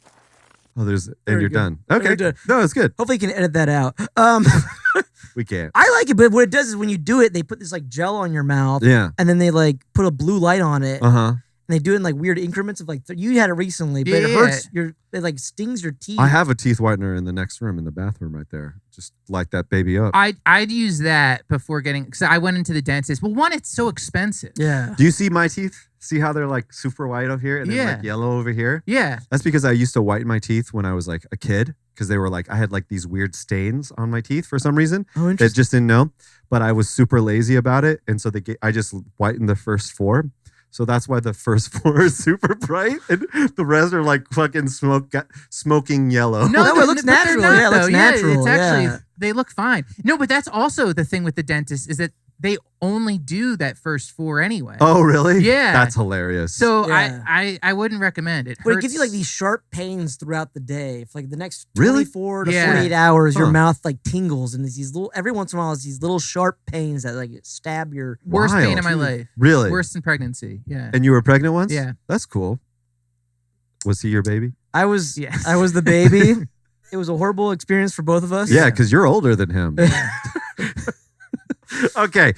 Oh, and you're done. Okay. No, it's good. Hopefully you can edit that out. We can't. I like it, but what it does is when you do it, they put this like gel on your mouth. Yeah. And then they like put a blue light on it. Uh-huh. And they do it in like weird increments of like, you had it recently, but it hurts it like stings your teeth. I have a teeth whitener in the next room, in the bathroom right there. Just light that baby up. I'd use that before getting, because I went into the dentist. Well, one, it's so expensive. Yeah. Do you see my teeth? See how they're like super white over here and then like yellow over here? Yeah. That's because I used to whiten my teeth when I was like a kid, because they were like, I had like these weird stains on my teeth for some reason. Oh, interesting. That just didn't know. But I was super lazy about it. And so I just whitened the first 4. So that's why the first 4 is super bright and the rest are like fucking smoking yellow. No, it looks natural. Not, it looks natural. It's actually, they look fine. No, but that's also the thing with the dentist is that they only do that first 4 anyway. Oh, really? Yeah. That's hilarious. So Yeah. I wouldn't recommend it. But it gives you like these sharp pains throughout the day. For like the next Really? 24 to Yeah. 48 hours, your Huh. mouth like tingles, and there's these little. Every once in a while, there's these little sharp pains that like stab your. worst pain in my Wild. life. Really? Worse than pregnancy. Yeah. And you were pregnant once? Yeah. That's cool. Was he your baby? I was. Yes. I was the baby. It was a horrible experience for both of us. Yeah, because you're older than him. Okay,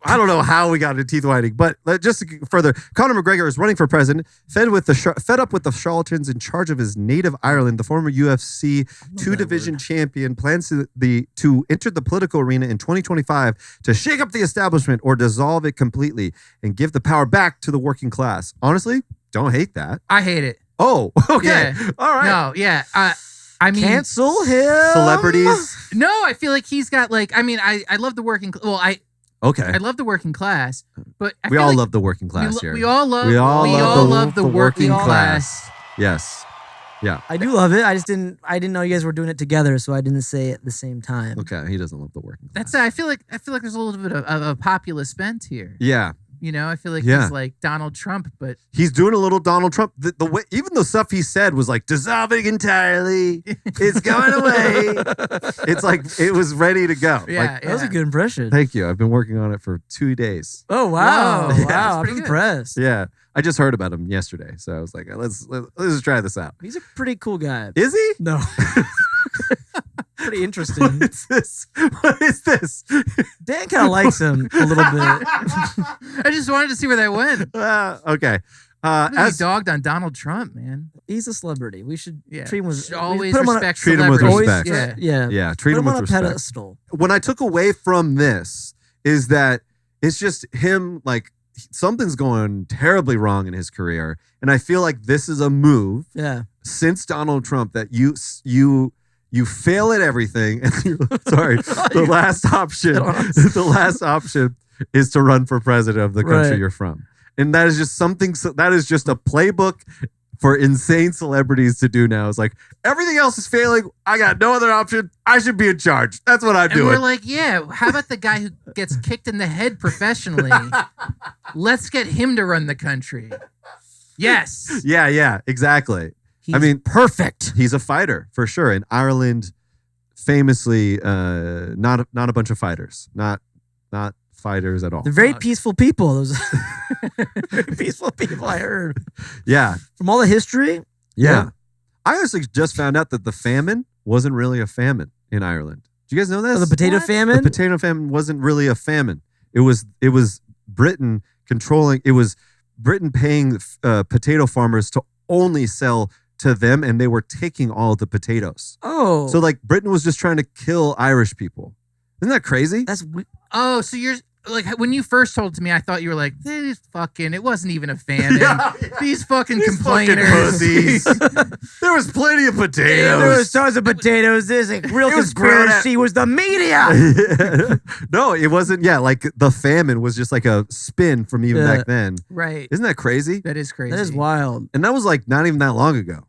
I don't know how we got into teeth whitening, but just further, Conor McGregor is running for president, fed up with the charlatans in charge of his native Ireland. The former UFC 2-division champion plans to enter the political arena in 2025 to shake up the establishment or dissolve it completely and give the power back to the working class. Honestly, don't hate that. I hate it. Oh, okay. Yeah. All right. No, yeah. I mean, Cancel him. Celebrities. no, I feel like he's got like. I mean, I love the working. Well, I Okay. love the working class, but I We feel all like love the working class here. we all love. We all love the working class. Yes. Yeah. I do love it. I didn't know you guys were doing it together, so I didn't say it at the same time. Okay. He doesn't love the working class. That's. I feel like there's a little bit of a populist bent here. Yeah. You know, I feel like Yeah. he's like Donald Trump, but He's doing a little Donald Trump. The way, even the stuff he said was like dissolving entirely. It's going away. It's like it was ready to go. yeah, Like, That was a good impression. thank you. I've been working on it for 2 days. Oh wow! Whoa. Wow, Yeah, I'm pretty good. impressed. Yeah. I just heard about him yesterday, so I was like, let's just try this out. He's a pretty cool guy. Is he? No. Pretty interesting. What is this? What is this? Dan kind of likes him a little bit. I just wanted to see where that went. Okay. Really dogged on Donald Trump, man. He's a celebrity. We should Yeah. treat him with Should always put him on a- respect Treat him with celebrities. respect. Yeah. Yeah. Yeah, treat Put him him on with a respect. pedestal. What I took away from this is that it's just him, like, something's going terribly wrong in his career. And I feel like this is a move Yeah. since Donald Trump that you fail at everything. And sorry, the last option is to run for president of the country Right. you're from. And that is just that is just a playbook for insane celebrities to do now. It's like, everything else is failing. I got no other option. I should be in charge. That's what I'm And doing. we're like, yeah, how about the guy who gets kicked in the head professionally? Let's get him to run the country. Yes. Yeah, exactly. He's I mean, perfect. he's a fighter for sure. In Ireland, famously, not a bunch of fighters, not fighters at all. They're very peaceful people. Those very peaceful people. I heard Yeah, from all the history. yeah. I actually just found out that the famine wasn't really a famine in Ireland. Do you guys know this? Oh, the potato famine. The potato famine wasn't really a famine. It was Britain controlling. It was Britain paying potato farmers to only sell to them, and they were taking all the potatoes. Oh, So like Britain was just trying to kill Irish people. Isn't that crazy? that's Oh, so you're like, when you first told it to me, I thought you were like, it wasn't even a famine. These fucking complainers. pussies. There was plenty of potatoes. there was tons of potatoes. This is a real It was grown conspiracy. Was the media? No, it wasn't. Yeah, like the famine was just like a spin from even Yeah. back then. Right. Isn't that crazy? That is crazy. That is wild. And that was like not even that long ago.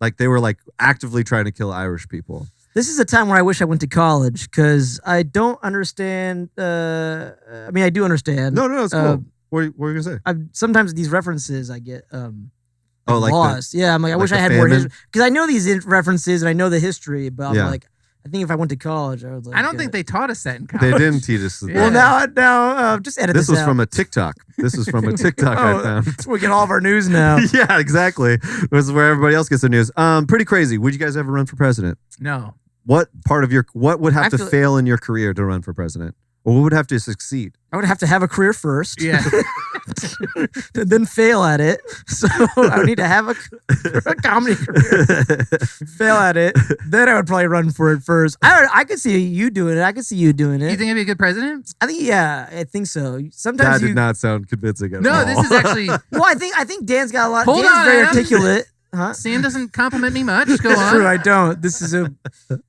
Like they were like actively trying to kill Irish people. This is a time where I wish I went to college because I don't understand. I mean, I do understand. No, it's cool. Uh, what were you gonna say? Sometimes these references I get Oh, like lost. Yeah, I'm like, I like wish the I had more famine? history because I know these references and I know the history, but I'm Yeah. like, I think if I went to college, I would like. I don't think they taught us that in They college. didn't teach us. Yeah. that. Well, now, just edit This this was out. from a TikTok. This is from a TikTok I found. So we get all of our news now. Yeah, exactly. This is where everybody else gets their news. Pretty crazy. Would you guys ever run for president? No. What would have I to feel- fail in your career to run for president? Or what would have to succeed? I would have to have a career first, Yeah. and then fail at it. So I would need to have a comedy career, fail at it. Then I would probably run for it first. I could see you doing it. I could see you doing it. You think I'd be a good president? I think so. That Sometimes did not sound convincing at all. No, this is actually. Well, I think Dan's got a lot. Hold Dan's on, very Adam. articulate. Huh? Sam doesn't compliment me much. Go That's on. true. I don't. This is a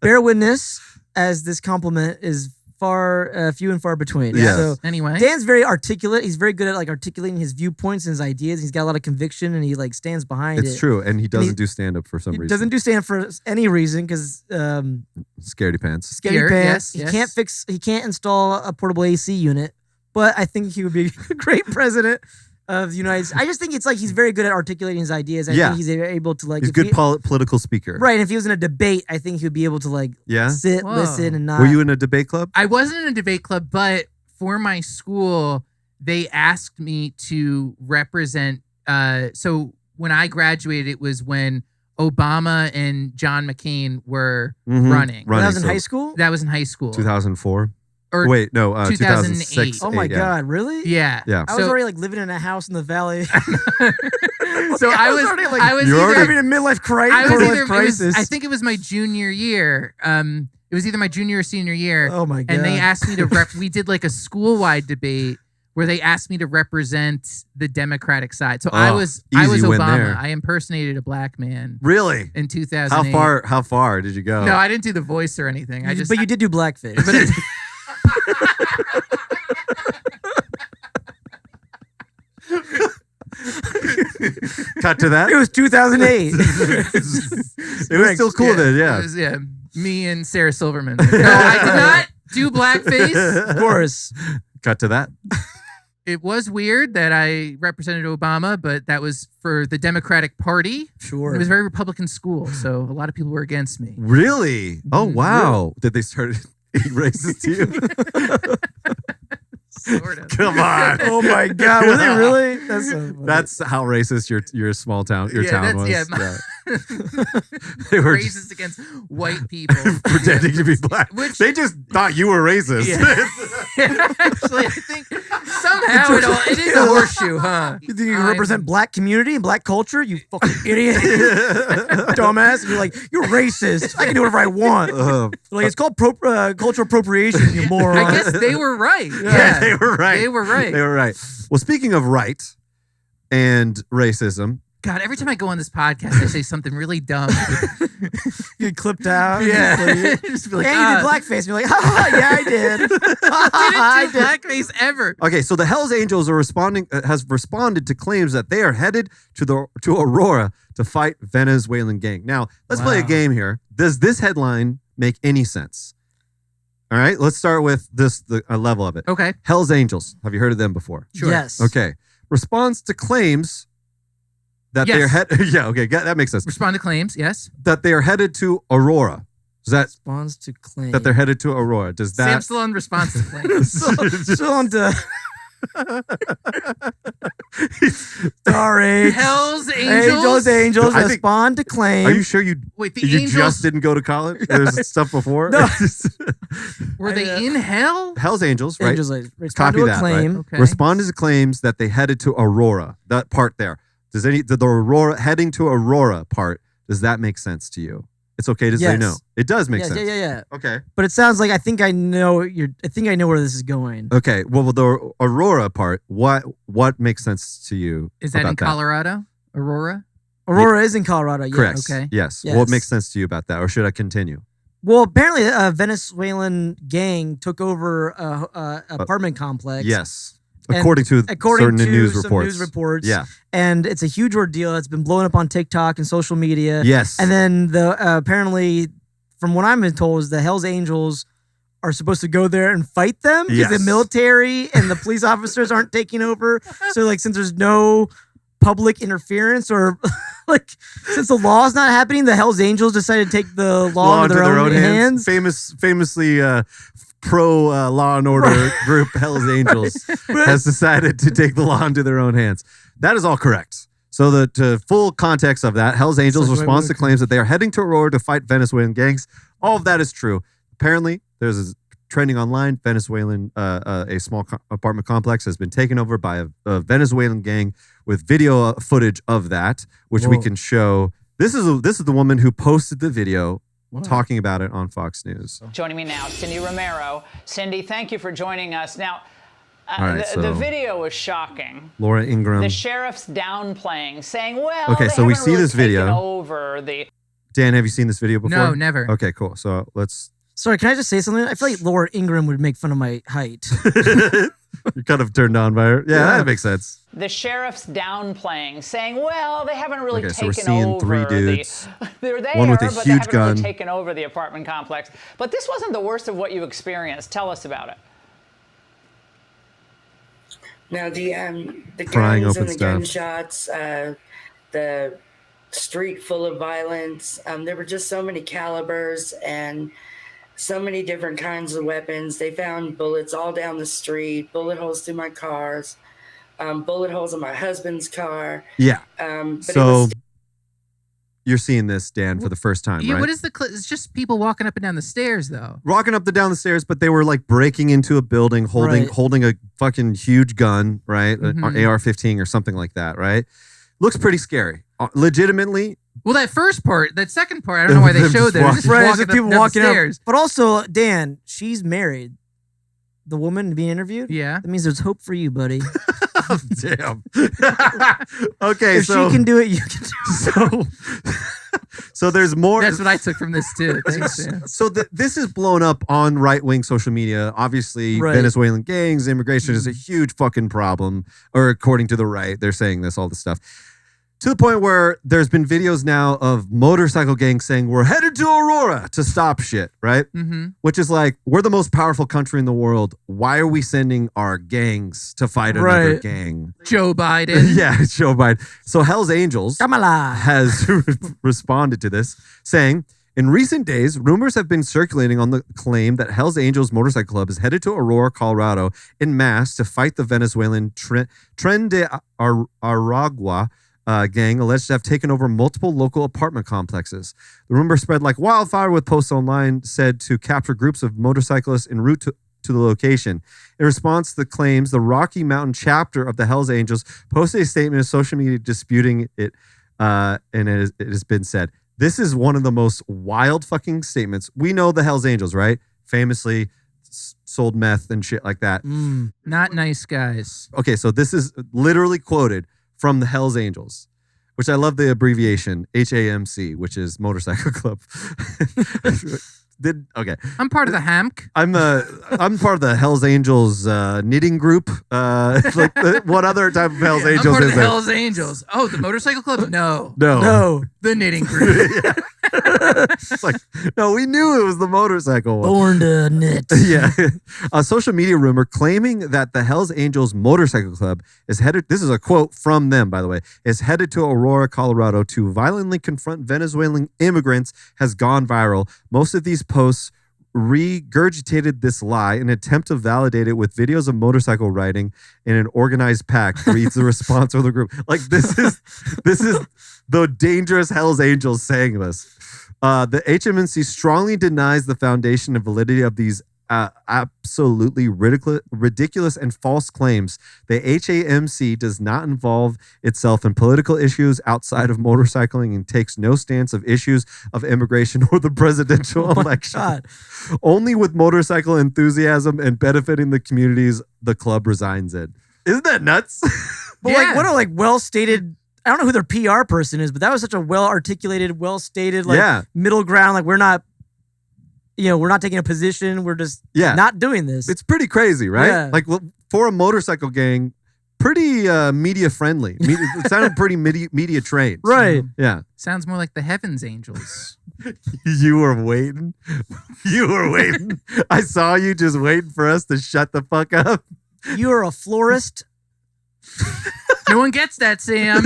bear witness, as this compliment is few and far between. Yes. So Anyway. Dan's very articulate. He's very good at like articulating his viewpoints and his ideas. He's got a lot of conviction and he like stands behind it. It's true. And he doesn't he- do stand up for some He reason. doesn't do stand for any reason because Scaredy pants. scary Here, pants. yes, He can't install a portable AC unit but I think he would be a great president of the United States. I just think it's like he's very good at articulating his ideas. I think he's able to like. He's a good political speaker. Right. If he was in a debate, I think he would be able to like sit, listen, and not. Were you in a debate club? I wasn't in a debate club, but for my school, they asked me to represent. So when I graduated, it was when Obama and John McCain were running. That was in high school? That was in high school. 2004? Or wait, no, 2006. 2006. Oh my God, really? Yeah. I was already like living in a house in the valley. So I was already like, I was You're either already having a midlife crisis. I think it was my junior year. It was either my junior or senior year. Oh my God. And they asked me to we did like a school-wide debate where they asked me to represent the Democratic side. So I was win Obama. there. I impersonated a black man. Really? In 2008. How far did you go? No, I didn't do the voice or anything. But you did do blackface. But it, Cut to that. It was 2008. It was still cool then, yeah. It was, me and Sarah Silverman. No, I did not do blackface. Of course. Cut to that. It was weird that I represented Obama, but that was for the Democratic Party. Sure. It was a very Republican school, so a lot of people were against me. Really? Oh, wow. Did they start being racist to you? Sort of. Come on. Oh my God. Were they really? That's so funny. That's how racist your small town town was. Yeah, They were racist against white people. pretending to be black. They just thought you were racist. Actually, I think somehow it is a horseshoe, huh? You think you can represent black community and black culture? You fucking idiot. Dumbass. And you're like, you're racist. I can do whatever I want. Like, it's called cultural appropriation, you moron. I guess they were right. Yeah, they were right. They were right. They were right. Well, speaking of right and racism. God, every time I go on this podcast, I say something really dumb. You get clipped out. Yeah. Just be like, and you did blackface. And you're like, yeah, I did. I didn't do blackface ever. Okay, so the Hells Angels are has responded to claims that they are headed to Aurora to fight Venezuelan gang. Now, let's play a game here. Does this headline make any sense? All right, let's start with the level of it. Okay. Hells Angels. Have you heard of them before? Sure. Yes. Okay. Responds to claims that they're that makes sense. Respond to claims, yes. That they are headed to Aurora. Does that responds to claims that they're headed to Aurora? Does that Sam Stallone responds to claims. Still on to sorry. Hells Angels. Angels respond to claims. Are you sure you Angels just didn't go to college? There's stuff before. No. Were they in hell? Hells Angels, right? Angels respond to a claim. Right? Okay. Respond to claims that they headed to Aurora. That part there. Did the Aurora heading to Aurora part? Does that make sense to you? It's okay to say no. It does make sense. Yeah. Okay. But it sounds like I think I know where this is going. Okay. Well, the Aurora part, what makes sense to you? Is that in Colorado? Aurora? Aurora is in Colorado. Yeah. Correct. Okay. Yes. What makes sense to you about that, or should I continue? Well, apparently a Venezuelan gang took over a apartment complex. Yes. According to certain news reports. Yeah. And it's a huge ordeal. It's been blowing up on TikTok and social media. Yes. And then apparently, from what I'm told, is the Hells Angels are supposed to go there and fight them because the military and the police officers aren't taking over. So, like, since there's no public interference or like since the law is not happening, the Hells Angels decided to take the law into their own hands. Famously pro law and order group Hells Angels has decided to take the law into their own hands. That is all correct. So the full context of that, Hells Angels responds to claims that they are heading to Aurora to fight Venezuelan gangs. All of that is true. Apparently, there's trending online. Venezuelan, a small apartment complex has been taken over by a Venezuelan gang with video footage of that, which we can show. This is the woman who posted the video. Talking about it on Fox News. Joining me now, Cindy Romero. Cindy, thank you for joining us. Now, the video was shocking. Laura Ingraham. The sheriff's downplaying, saying, well, okay, so we see this video. Over the... Dan, have you seen this video before? No, never. Okay, cool. So let's... Sorry, can I just say something? I feel like Laura Ingraham would make fun of my height. You're kind of turned on by her. Yeah, that makes sense. The sheriff's downplaying, saying, well, they haven't really taken over. Okay, so we're seeing three dudes. They're there, one with a but huge they haven't gun. really taken over the apartment complex. But this wasn't the worst of what you experienced. Tell us about it. Now the Prying guns open and the stuff. gunshots, the street full of violence. There were just so many calibers and so many different kinds of weapons. They found bullets all down the street, bullet holes through my cars, bullet holes in my husband's car. Yeah. But So you're seeing this, Dan, for the first time, Yeah, right? what is the it's just people walking up and down the stairs though. Walking up down the stairs, but they were like breaking into a building, holding a fucking huge gun, right? An AR-15 or something like that, right? Looks pretty scary. Legitimately. Well, that second part, I don't know why they showed that. Just Right, walking there's people up walking the up. stairs. But also, Dan, she's married. The woman being interviewed? Yeah. That means there's hope for you, buddy. Oh, damn. Okay, if she can do it, you can do it. So there's more. That's what I took from this too. Thanks, Dan. So this is blown up on right-wing social media. Obviously, Venezuelan gangs, immigration is a huge fucking problem. Or according to the right, they're saying this, all this stuff. To the point where there's been videos now of motorcycle gangs saying, we're headed to Aurora to stop shit, right? Mm-hmm. Which is like, we're the most powerful country in the world. Why are we sending our gangs to fight another gang? Joe Biden. Yeah, Joe Biden. So Hell's Angels has responded to this, saying, in recent days, rumors have been circulating on the claim that Hell's Angels Motorcycle Club is headed to Aurora, Colorado in mass to fight the Venezuelan Tren de Aragua gang alleged to have taken over multiple local apartment complexes. The rumor spread like wildfire, with posts online said to capture groups of motorcyclists en route to the location. In response to the claims, the Rocky Mountain chapter of the Hells Angels posted a statement on social media disputing it, and it has been said, this is one of the most wild fucking statements. We know the Hells Angels, right? Famously sold meth and shit like that. Not nice guys. Okay, so this is literally quoted from the Hells Angels, which I love the abbreviation HAMC, which is Motorcycle Club. Okay. I'm part of the HAMC. I'm part of the Hells Angels knitting group. What other type of Hells Angels I'm part is of the there? Hells Angels. Oh, the motorcycle club? No. The knitting group. It's like, no, we knew it was the motorcycle one. Born to knit. Yeah. A social media rumor claiming that the Hells Angels Motorcycle Club is headed, this is a quote from them, by the way, is headed to Aurora, Colorado to violently confront Venezuelan immigrants has gone viral. Most of these posts regurgitated this lie in an attempt to validate it with videos of motorcycle riding in an organized pack, reads the response of the group. Like, this is the dangerous Hells Angels saying this. The HMNC strongly denies the foundation and validity of these absolutely ridiculous and false claims. The HAMC does not involve itself in political issues outside of motorcycling and takes no stance of issues of immigration or the presidential election. Only with motorcycle enthusiasm and benefiting the communities the club resides in. Isn't that nuts? But like, what a well-stated, I don't know who their PR person is, but that was such a well-articulated, well-stated, middle ground. Like, we're not taking a position. We're just not doing this. It's pretty crazy, right? Yeah. Like, for a motorcycle gang, pretty media friendly. It sounded pretty media trained. Right. Yeah. Sounds more like the Heavens Angels. You were waiting. You were waiting. I saw you just waiting for us to shut the fuck up. You are a florist. No one gets that, Sam.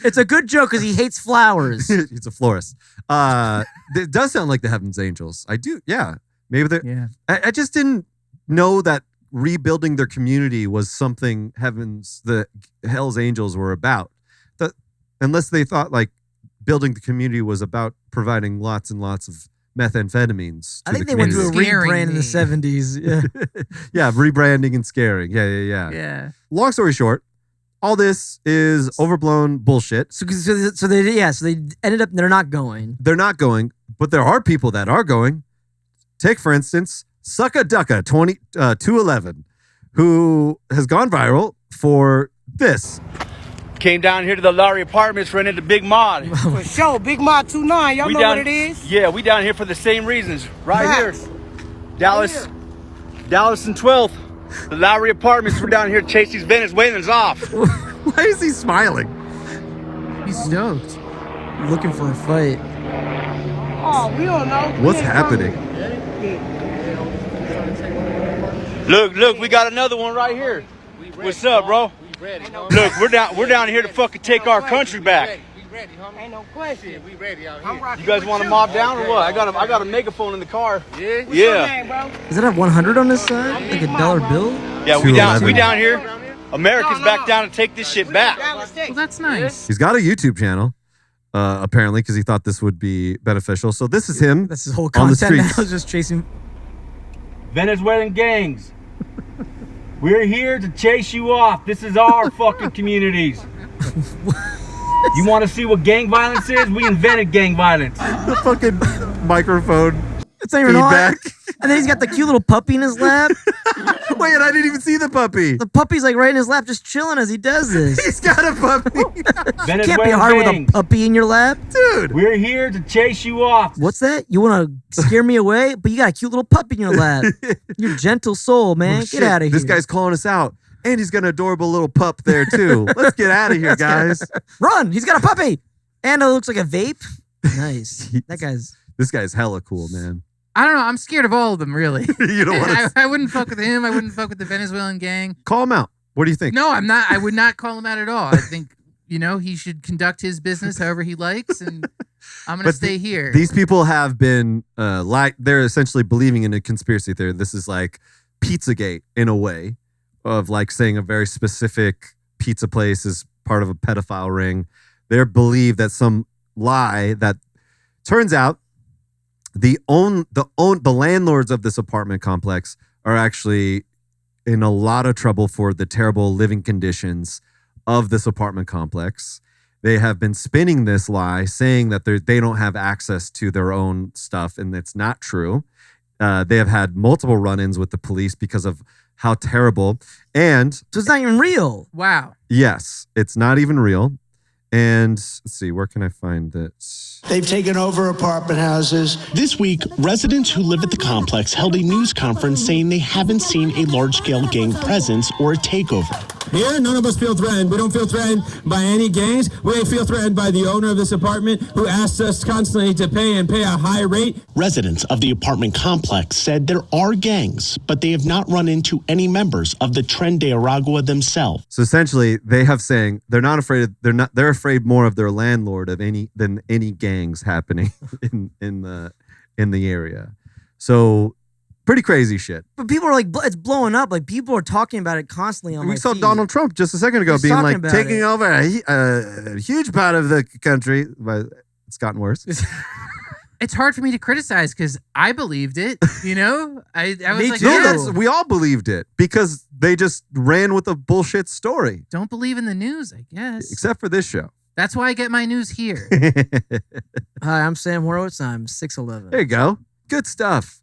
It's a good joke because he hates flowers. He's a florist. It does sound like the Heavens Angels. I do. Yeah. Maybe they're. Yeah. I just didn't know that rebuilding their community was something the Hells Angels were about. Unless they thought like building the community was about providing lots and lots of methamphetamines. I think they went through a rebrand in the 70s. Yeah. Yeah, rebranding and scaring. Yeah. Long story short, all this is overblown bullshit. So they ended up, they're not going. They're not going, but there are people that are going. Take, for instance, Sucka Ducka 211, who has gone viral for this. Came down here to the Lowry Apartments, ran into Big Mod. For sure, Big Mod 29. Y'all know what it is? Yeah, we down here for the same reasons. Right here. Dallas and 12th. The Lowry Apartments, we're down here to chase these Venezuelans off. Why is he smiling? He's stoked. Looking for a fight. Oh, we don't know. What's happening? Look, we got another one right here. What's up, bro? Look, we're down here to fucking take our country back. Ain't no question. We ready out here. You guys want to mob down or what? I got a megaphone in the car. Yeah. What's your name, bro? Does it have 100 on this side? Like a dollar bill? Yeah, we down here. America's back down to take this shit back. Well, that's nice. He's got a YouTube channel, apparently, because he thought this would be beneficial. So this is him. That's his whole on the content now, streets. just chasing. Venezuelan gangs. We're here to chase you off. This is our fucking communities. You want to see what gang violence is? We invented gang violence. The fucking microphone. It's not even feedback. on. And then he's got the cute little puppy in his lap. Wait, I didn't even see the puppy. The puppy's like right in his lap, just chilling as he does this. He's got a puppy. It can't be hard with a puppy in your lap. Dude. We're here to chase you off. What's that? You want to scare me away? But you got a cute little puppy in your lap. You're a gentle soul, man. Oh, Get shit. out of here. This guy's calling us out. And he's got an adorable little pup there, too. Let's get out of here, guys. Run. He's got a puppy. And it looks like a vape. Nice. This guy's hella cool, man. I don't know. I'm scared of all of them, really. You don't want to... I wouldn't fuck with him. I wouldn't fuck with the Venezuelan gang. Call him out. What do you think? No, I'm not. I would not call him out at all. I think, he should conduct his business however he likes, and I'm going to stay here. These people have been, they're essentially believing in a conspiracy theory. This is like Pizzagate in a way of like saying a very specific pizza place is part of a pedophile ring. They believe that some lie that turns out the landlords of this apartment complex are actually in a lot of trouble for the terrible living conditions of this apartment complex. They have been spinning this lie, saying that they don't have access to their own stuff, and it's not true. They have had multiple run-ins with the police because of how terrible. And so it's not even real. Wow. Yes, it's not even real. And let's see, where can I find it? They've taken over apartment houses. This week, residents who live at the complex held a news conference saying they haven't seen a large-scale gang presence or a takeover. Here, none of us feel threatened. We don't feel threatened by any gangs. We feel threatened by the owner of this apartment who asks us constantly to pay a high rate. Residents of the apartment complex said there are gangs, but they have not run into any members of the Tren de Aragua themselves. So essentially, they have saying they're not afraid. They're afraid more of their landlord than any gangs happening in the area. So pretty crazy shit. But people are like, it's blowing up. Like people are talking about it constantly on We my saw feed. Donald Trump just a second ago being like taking over a huge part of the country. But it's gotten worse. It's hard for me to criticize because I believed it. I was like, no, we all believed it because they just ran with a bullshit story. Don't believe in the news, I guess. Except for this show. That's why I get my news here. Hi, I'm Sam Horowitz. I'm 6'11". There you go. Good stuff.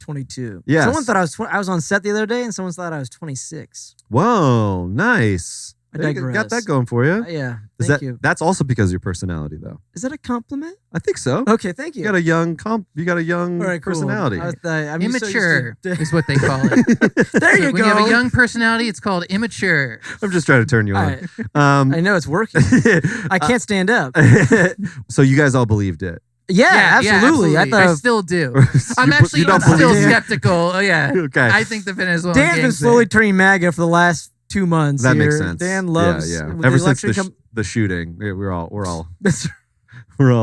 22. Yes. Someone thought I was on set the other day, and someone thought I was 26. Whoa, nice. I digress. Got that going for you. Yeah. Thank you. That's also because of your personality, though. Is that a compliment? I think so. Okay, thank you. You got a young All right, cool. personality. I'm Immature is what they call it. There you when go. You have a young personality, it's called immature. I'm just trying to turn you on. Right. I know it's working. I can't stand up. So you guys all believed it. Yeah, absolutely. I still do. I'm still skeptical. Oh, yeah. Okay. I think the Venezuelan Dan's been gangs slowly turning MAGA for the last 2 months. That here. makes sense. Dan loves. Yeah. with Ever the since election the shooting, we're all we're all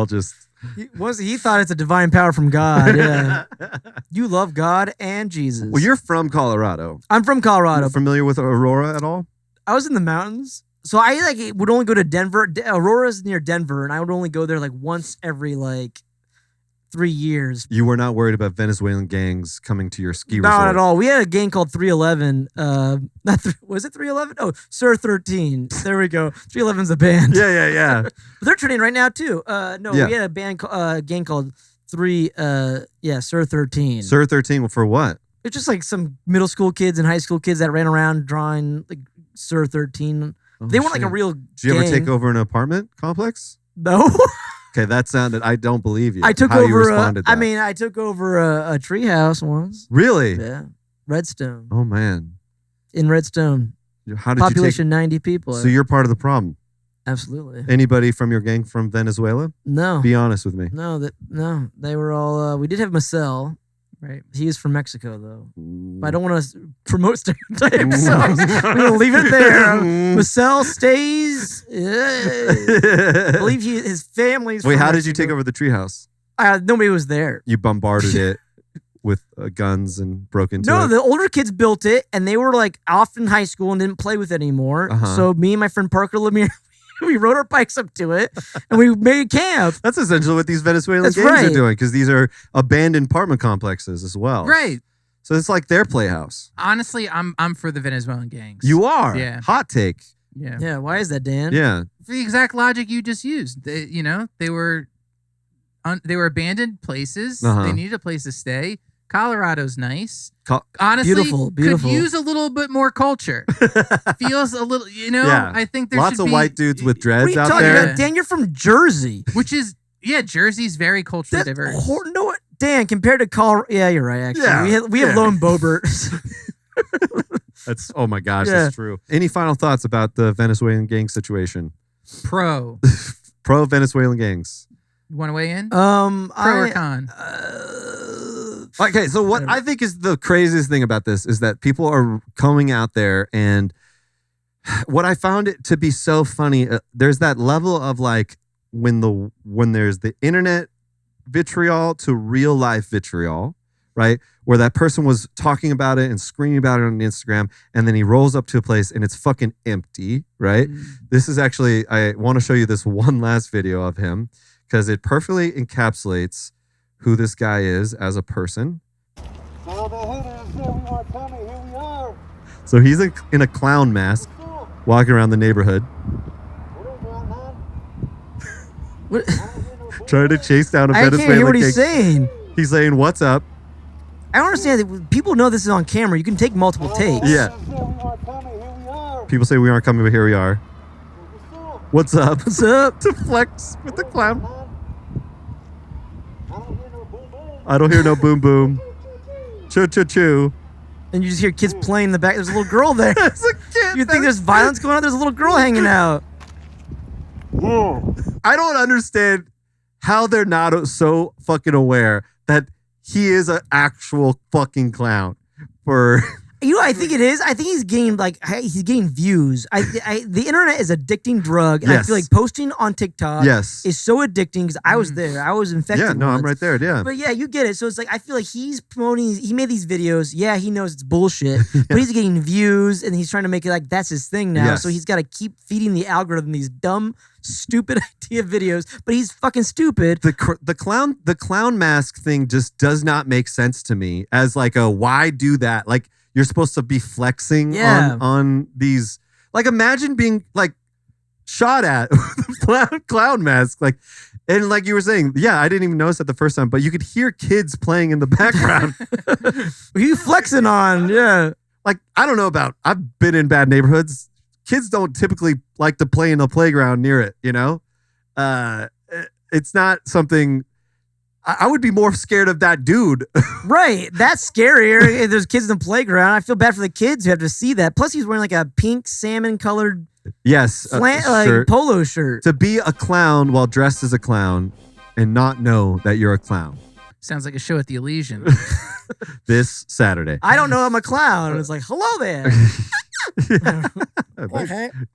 just. He thought it's a divine power from God. Yeah. You love God and Jesus. Well, you're from Colorado. I'm from Colorado. You familiar with Aurora at all? I was in the mountains. So I would only go to Denver. Aurora's near Denver, and I would only go there once every 3 years. You were not worried about Venezuelan gangs coming to your ski resort? Not at all. We had a gang called 311. Was it 311? Oh, Sir 13. There we go. 311's a band. Yeah. But they're turning right now too. We had a gang called Sir 13. Sir 13 for what? It's just some middle school kids and high school kids that ran around drawing Sir 13. They weren't a real gang. Did you ever take over an apartment complex? No. Okay, that sounded. I don't believe you. I took How over. you responded to that? I took over a treehouse once. Really? Yeah, Redstone. Oh man. In Redstone. How did population 90 people. So you're part of the problem. Absolutely. Anybody from your gang from Venezuela? No. Be honest with me. No, they were all. We did have Marcel. Right. He is from Mexico, though. But I don't want to promote stereotypes, so I'm going to leave it there. Marcel stays. I believe his family's Wait, from how Mexico. did you take over the treehouse? Nobody was there. You bombarded it with guns and broke into it? No, the older kids built it, and they were like off in high school and didn't play with it anymore. So me and my friend Parker Lemire, we rode our bikes up to it, and we made camp. That's essentially what these Venezuelan gangs are doing, because these are abandoned apartment complexes as well. Right. So it's like their playhouse. Honestly, I'm for the Venezuelan gangs. You are? Yeah. Hot take. Yeah. Yeah, why is that, Dan? Yeah. For the exact logic you just used. They were abandoned places. They needed a place to stay. Colorado's nice. Honestly, beautiful. Could use a little bit more culture. Feels a little, Yeah. I think there lots should of be, white dudes with dreads What are you out talking there. about? Dan, you're from Jersey. Which is, Jersey's very culturally diverse. No, Dan, compared to Colorado, yeah, you're right. Actually, Yeah, we have Lone Bobert. That's, oh my gosh, that's true. Any final thoughts about the Venezuelan gang situation? Pro Venezuelan gangs. You want to weigh in? Pro or con? Okay, so what I think is the craziest thing about this is that people are coming out there, and what I found it to be so funny, there's that level of like when there's the internet vitriol to real life vitriol, right? Where that person was talking about it and screaming about it on Instagram, and then he rolls up to a place and it's fucking empty, right? This is actually, I want to show you this one last video of him because it perfectly encapsulates who this guy is as a person. So he's in a clown mask, walking around the neighborhood. What? Trying to chase down a I Venezuelan can't hear what gang. he's saying. He's saying, "What's up?" I don't understand that people know this is on camera. You can take multiple takes. Yeah. People say we aren't coming, but here we are. What's up? What's up? To flex with the clown. I don't hear no boom boom. Choo choo choo. And you just hear kids playing in the back. There's a little girl there. There's a kid. You think there's violence going on? There's a little girl hanging out. I don't understand how they're not so fucking aware that he is an actual fucking clown. For You know, I think it is. I think he's getting views. The internet is addicting drug, and I feel like posting on TikTok is so addicting because I was there. I was infected. Yeah, no, once. I'm right there. Yeah, but yeah, you get it. So it's like I feel like he's promoting. He made these videos. Yeah, he knows it's bullshit, but he's getting views, and he's trying to make it like that's his thing now. Yes. So he's got to keep feeding the algorithm these dumb, stupid idea videos. But he's fucking stupid. The clown mask thing just does not make sense to me as like a why do that? Like you're supposed to be flexing on these. Like imagine being like shot at with a clown mask. Like, and like you were saying, yeah, I didn't even notice that the first time, but you could hear kids playing in the background. What are you flexing on? Yeah. Like, I don't know about, I've been in bad neighborhoods. Kids don't typically like to play in the playground near it, you know? It's not something, I would be more scared of that dude. Right. That's scarier. If there's kids in the playground. I feel bad for the kids who have to see that. Plus, he's wearing like a pink salmon colored polo shirt. To be a clown while dressed as a clown and not know that you're a clown. Sounds like a show at the Elysian. This Saturday. I don't know I'm a clown. It's like, hello there.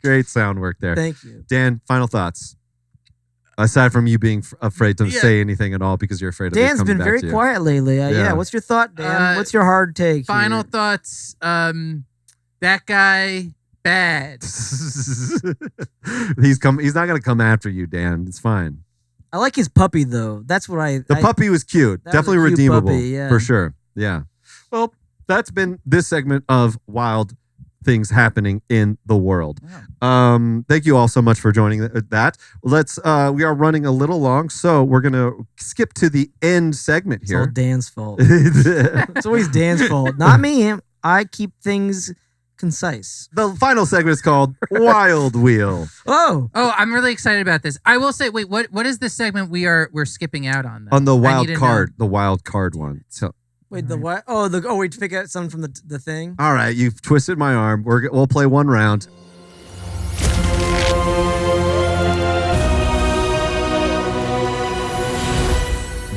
Great sound work there. Thank you. Dan, final thoughts. Aside from you being afraid to say anything at all because you're afraid of Dan's coming been back very to you. quiet lately. Yeah. What's your thought, Dan? What's your hard take? Final here? thoughts. That guy, bad. He's not gonna come after you, Dan. It's fine. I like his puppy though. That's what The puppy was cute. Definitely was a cute redeemable. puppy, yeah. For sure. Yeah. Well, that's been this segment of Wild Things Happening in the World. Wow. Thank you all so much for joining that. Let's we are running a little long, so we're gonna skip to the end segment here. It's all Dan's fault. It's always Dan's fault, not me. I keep things concise. The final segment is called Wild Wheel. Oh, I'm really excited about this. I will say, wait, what is the segment we're skipping out on? Though? On the wild card, the wild card one. So. Wait, the what? Wait, to pick out something from the thing. All right, you've twisted my arm. We'll play one round.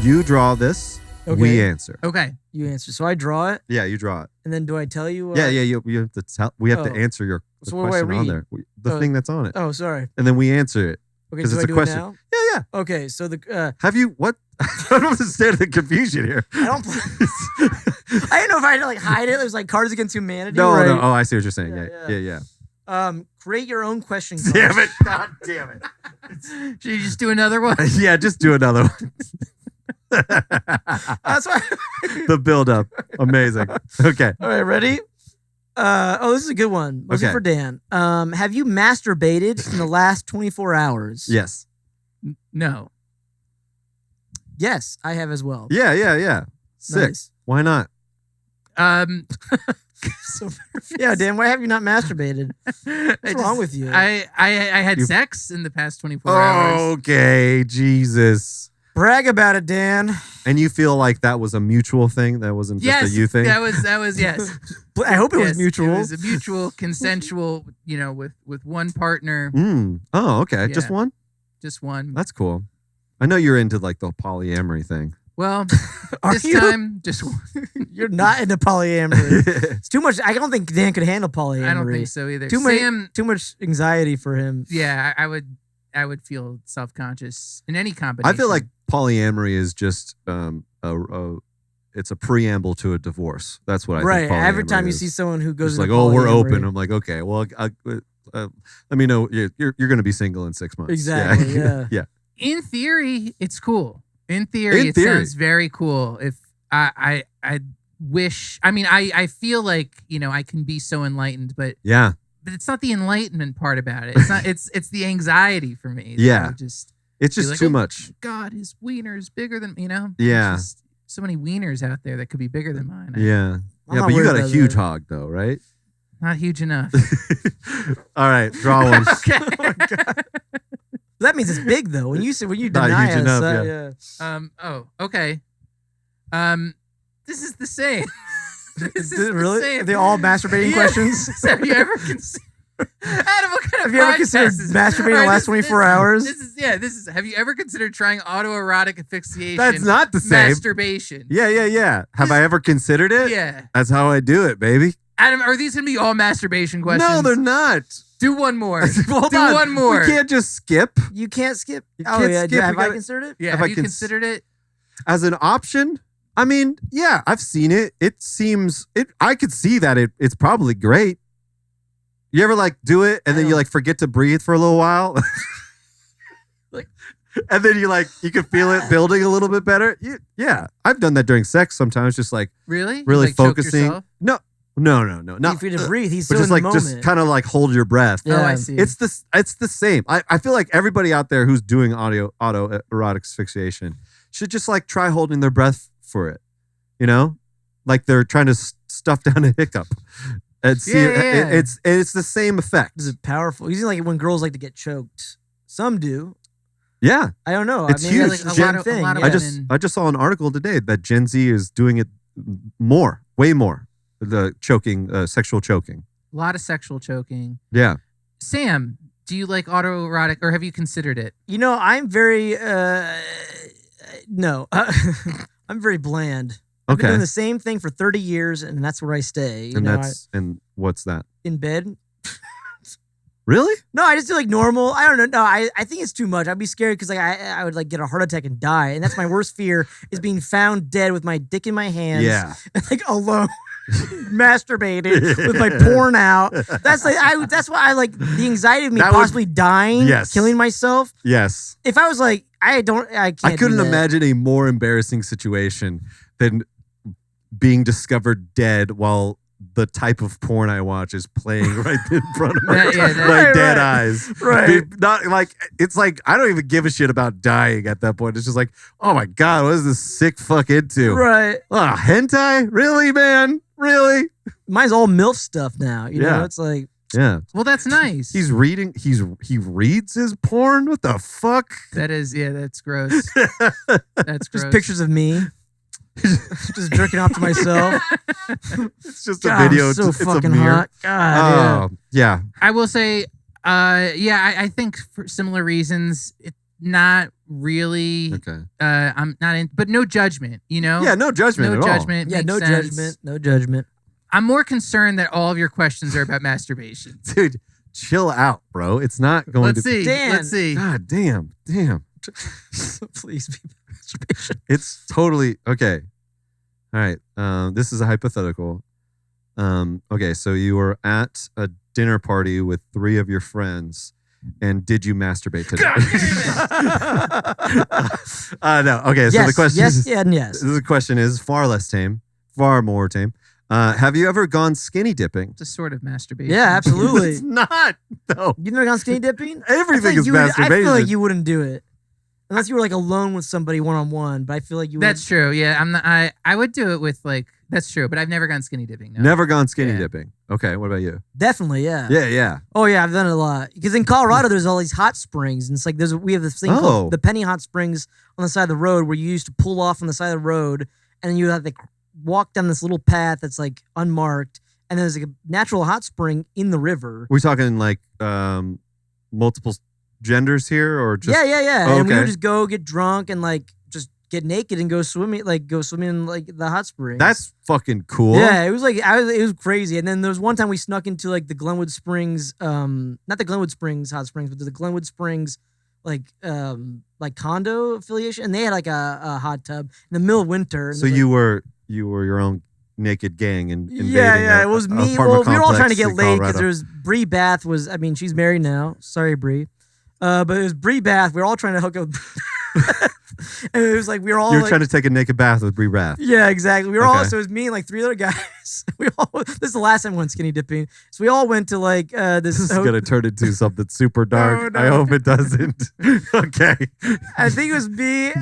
You draw this. Okay. We answer. Okay. You answer. So I draw it. Yeah, you draw it. And then do I tell you? Yeah. You have to tell. We have to answer your So what do I question on read? there. The thing that's on it. Oh, sorry. And then we answer it. Okay. Because Do it's I a do question. it now? Yeah. Okay. So the Have you what? I don't understand the confusion here. I don't. I didn't know if I had to like hide it. It was like Cards Against Humanity. No, right? no. Oh, I see what you're saying. Yeah. Create your own question card. Damn it! God damn it! Should you just do another one? Yeah, just do another one. That's why. The build up, amazing. Okay. All right, ready? This is a good one. Mostly for Dan. Have you masturbated in the last 24 hours? Yes. No. Yes, I have as well. Yeah. Sick. Nice. Why not? Yeah, Dan, why have you not masturbated? What's wrong with you? I had sex in the past 24 hours. Okay, Jesus. Brag about it, Dan. And you feel like that was a mutual thing? That wasn't just a you thing? That was yes. I hope it was mutual. It was a mutual, consensual, with one partner. Oh, okay. Yeah. Just one? Just one. That's cool. I know you're into like the polyamory thing. Well, Are you? time, just one. You're not into polyamory. It's too much. I don't think Dan could handle polyamory. I don't think so either. Too much anxiety for him. Yeah, I would feel self-conscious in any combination. I feel like polyamory is just it's a preamble to a divorce. That's what I think. Right. Every polyamory time you is. see someone who goes It's into like, oh, we're polyamory. open. I'm like, okay, well, let me know you're going to be single in 6 months. Exactly. Yeah. in theory, it's cool. In theory, it sounds very cool. If I wish, I mean, I feel like, I can be so enlightened, but yeah. But it's not the enlightenment part about it. It's not. It's the anxiety for me. Yeah. It's just like, too much. God, his wiener is bigger than Yeah. There's just so many wieners out there that could be bigger than mine. Yeah. But you got a huge hog though, right? Not huge enough. All right, draw one. Okay. Oh my God. That means it's big though. When you deny huge us, enough, Oh, okay. This is the same. This is really? the same. Are they all masturbating questions? Have you ever considered? Adam, what kind of Have you ever podcast considered is- masturbating All right, the last 24 hours? Have you ever considered trying autoerotic asphyxiation? That's not the same. Masturbation. Yeah. Have I ever considered it? Yeah. That's how I do it, baby. Adam, are these gonna be all masturbation questions? No, they're not. Do one more. Hold Do on. one more. We can't just skip. You can't skip. can't skip. Have We I gotta- considered it? Yeah. Have Have I you cons- considered it? As an option? I mean, yeah, I've seen it. It seems I could see that it's probably great. You ever like do it and then you like forget to breathe for a little while? And then you can feel it building a little bit better. Yeah. I've done that during sex sometimes, just like Really? really You, like, choke focusing. yourself? No. Not Free to breathe. He's but so just in the like just moment. kind of like hold your breath. Yeah. Oh, I see. It's the same. I feel like everybody out there who's doing autoerotic asphyxiation should just like try holding their breath for it. Like they're trying to stuff down a hiccup. And see, Yeah. it's the same effect. Is it powerful? Usually, like when girls like to get choked. Some do. Yeah, I don't know. It's I mean, huge. like a Gen- lot of thing. lot of I yeah. just saw an article today that Gen Z is doing it more, way more. The choking, sexual choking. A lot of sexual choking. Yeah. Sam, do you like autoerotic, or have you considered it? I'm very no. I'm very bland. I've been Okay. doing the same thing for 30 years, and that's where I stay. And what's that? In bed. Really? No, I just do like normal. I don't know. No, I think it's too much. I'd be scared because like I would like get a heart attack and die, and that's my worst fear is being found dead with my dick in my hands. Yeah. Like alone, masturbating with my porn out. That's like that's why I like the anxiety of me That would- possibly dying, Yes. killing myself. Yes. If I was like I can't. I couldn't do that. imagine a more embarrassing situation than being discovered dead while the type of porn I watch is playing right in front of my Right, dead right. eyes. Right. Not like it's like I don't even give a shit about dying at that point. It's just like, oh my God, what is this sick fuck into? Right. Hentai? Really, man? Really? Mine's all MILF stuff now. You know, Yeah. it's like Yeah. Well, that's nice. He reads his porn? What the fuck? That's gross. That's gross. just pictures of me. Just jerking off to myself. It's just God, a video. I'm so it's fucking a mirror. hot. God, yeah. I will say, I think for similar reasons, not really. Okay. I'm not in, but no judgment. You know. Yeah, no judgment. No at judgment. Yeah, makes no sense. judgment. No judgment. I'm more concerned that all of your questions are about masturbation. All. Dude, chill out, bro. It's not going Let's to. see. Dan. Let's see. God damn. Please be masturbation. It's totally okay. All right. This is a hypothetical. Okay, so you were at a dinner party with 3 of your friends, and did you masturbate to them? No. Okay, so Yes, the question yes, is, and yes. the question is far less tame, far more tame. Have you ever gone skinny dipping? It's a sort of masturbation. Yeah, absolutely. It's not. No. You've never gone skinny dipping? Everything is I masturbation. feel like you wouldn't do it. Unless you were like alone with somebody one-on-one, but I feel like you That's true. Yeah, I'm not. I would do it with like. That's true, but I've never gone skinny dipping. No. Never gone skinny Yeah. dipping. Okay, what about you? Definitely, yeah. Yeah. Oh yeah, I've done it a lot. Because in Colorado, there's all these hot springs, and it's like we have this thing called the Penny Hot Springs on the side of the road, where you used to pull off on the side of the road, and then you have to walk down this little path that's like unmarked, and there's like a natural hot spring in the river. We talking like multiple genders here, or just Yeah. Oh, And we okay. would just go get drunk and like just get naked and go swimming in like the hot springs. That's fucking cool. Yeah, it was like it was crazy. And then there was one time we snuck into like the Glenwood Springs, not the Glenwood Springs hot springs, but the Glenwood Springs like condo affiliation, and they had like a hot tub in the middle of winter. And So you were your own naked gang and invading yeah, it was me. Well, we were all trying to get laid because Colorado. there was Bree Bath was. I mean, she's married now. Sorry, Bree. But it was Bree Bath. We were all trying to hook up. And it was like we were all. You're like, trying to take a naked bath with Brie Rath. Yeah, exactly. We were all. Okay. So it was me and like 3 other guys. We all. This is the last time we went skinny dipping. So we all went to like this. This is gonna turn into something super dark. No. I hope it doesn't. Okay. I think it was me.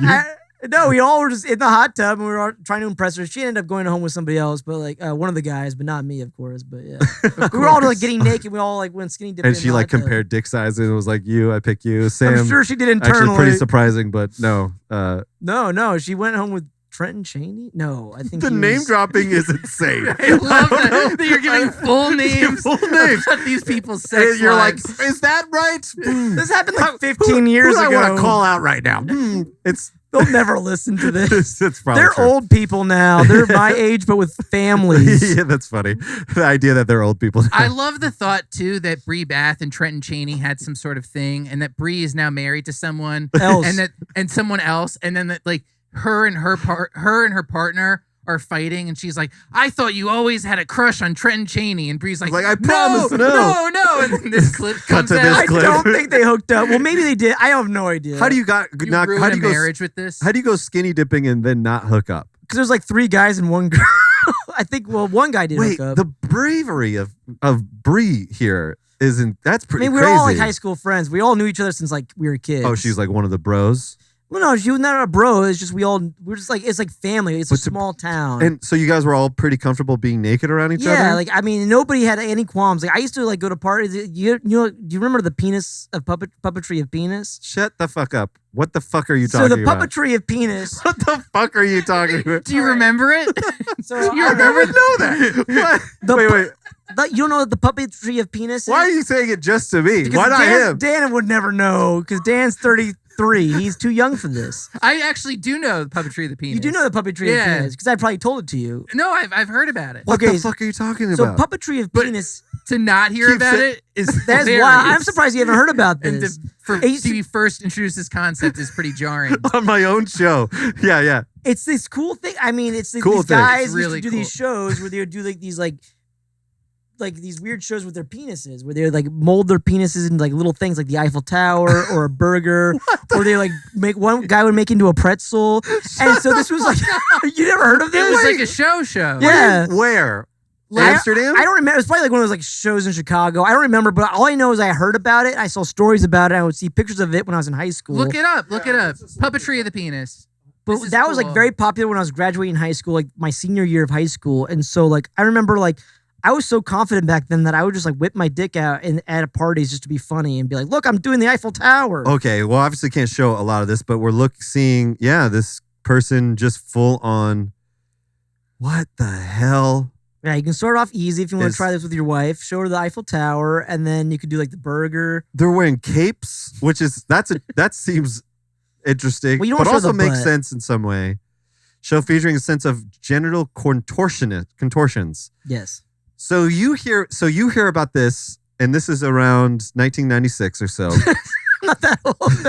No, we all were just in the hot tub and we were all trying to impress her. She ended up going home with somebody else, but like one of the guys, but not me, of course. But yeah, we were all like getting naked. We all like went skinny dipping. And she like compared dick sizes and was like, "You, I pick you." Sam. I'm sure she did internally. Actually, pretty surprising, but no. No, she went home with Trenton Cheney. No, I think The he name was- dropping is insane. I love that you're giving full names. Full names. About these people's sex And you're like, lives. is that right? This happened like 15 years who ago. I want to call out right now? It's They'll never listen to this. it's probably They're true. old people now. They're my age, but with families. Yeah, that's funny. The idea that they're old people. I love the thought too that Bree Bath and Trenton Cheney had some sort of thing, and that Bree is now married to someone Else. and someone else, and then that like her and her partner are fighting, and she's like, "I thought you always had a crush on Trenton Cheney," and Bree's like, I promise, no. no, and then this clip comes to this out. I clip. don't think they hooked up. Well, maybe they did. I have no idea. How do you got You not? ruin How do a you go? marriage with this? How do you go skinny dipping and then not hook up? Because there's like 3 guys and 1 girl. I think. Well, one guy did Wait, hook up. the bravery of Bree here isn't. That's I pretty mean, we crazy. were all like high school friends. We all knew each other since like we were kids. Oh, she's like one of the bros. Well, no, she was not a bro. It's just we're just like it's like family. It's a But to- small town. And so you guys were all pretty comfortable being naked around each other. yeah, like I mean, nobody had any qualms. Like I used to like go to parties. You know, do you remember the penis of puppetry of penis? Shut the fuck up. What the fuck are you So talking the about? puppetry of penis. What the fuck are you talking about? Do you remember it? So You I remember know that? What? The wait. You don't know what the puppetry of penis is? Why are you saying it just to me? Because Why not him? Dan would never know because Dan's 33. He's too young for this. I actually do know the puppetry of the penis. You do know the puppetry Yeah. of penis because I probably told it to you. No, I've heard about it. What Okay, the fuck are you talking So about? puppetry of penis. To not hear Keep about say- it is That's hilarious. wild. I'm surprised you haven't heard about And this. for It used to to- be first introduced this concept is pretty jarring. On my own show. Yeah. It's this cool thing. I mean, it's Cool these thing. guys It's used really to do these shows where they would do like these these weird shows with their penises, where they would like mold their penises into like little things like the Eiffel Tower or a burger, or they like make one guy would make into a pretzel. And so this was like, you never heard of It this? was like a show. Yeah. Where? I- Amsterdam? I don't remember. It was probably like one of those like shows in Chicago. I don't remember, but all I know is I heard about it. I saw stories about it. I would see pictures of it when I was in high school. Look it up. Puppetry of the penis. But This is that was like cool. very popular when I was graduating high school, like my senior year of high school. And so like I remember like I was so confident back then that I would just like whip my dick out at parties just to be funny and be like, look, I'm doing the Eiffel Tower. Okay, well, obviously can't show a lot of this, but we're seeing, this person just full on. What the hell? Yeah, you can start off easy if you want Is- to try this with your wife. Show her the Eiffel Tower, and then you could do like the burger. They're wearing capes, which is that seems interesting, Well, you don't but show also the makes butt. sense in some way. Show featuring a sense of genital contortions. Yes. So you hear about this, and this is around 1996 or so. Not that old.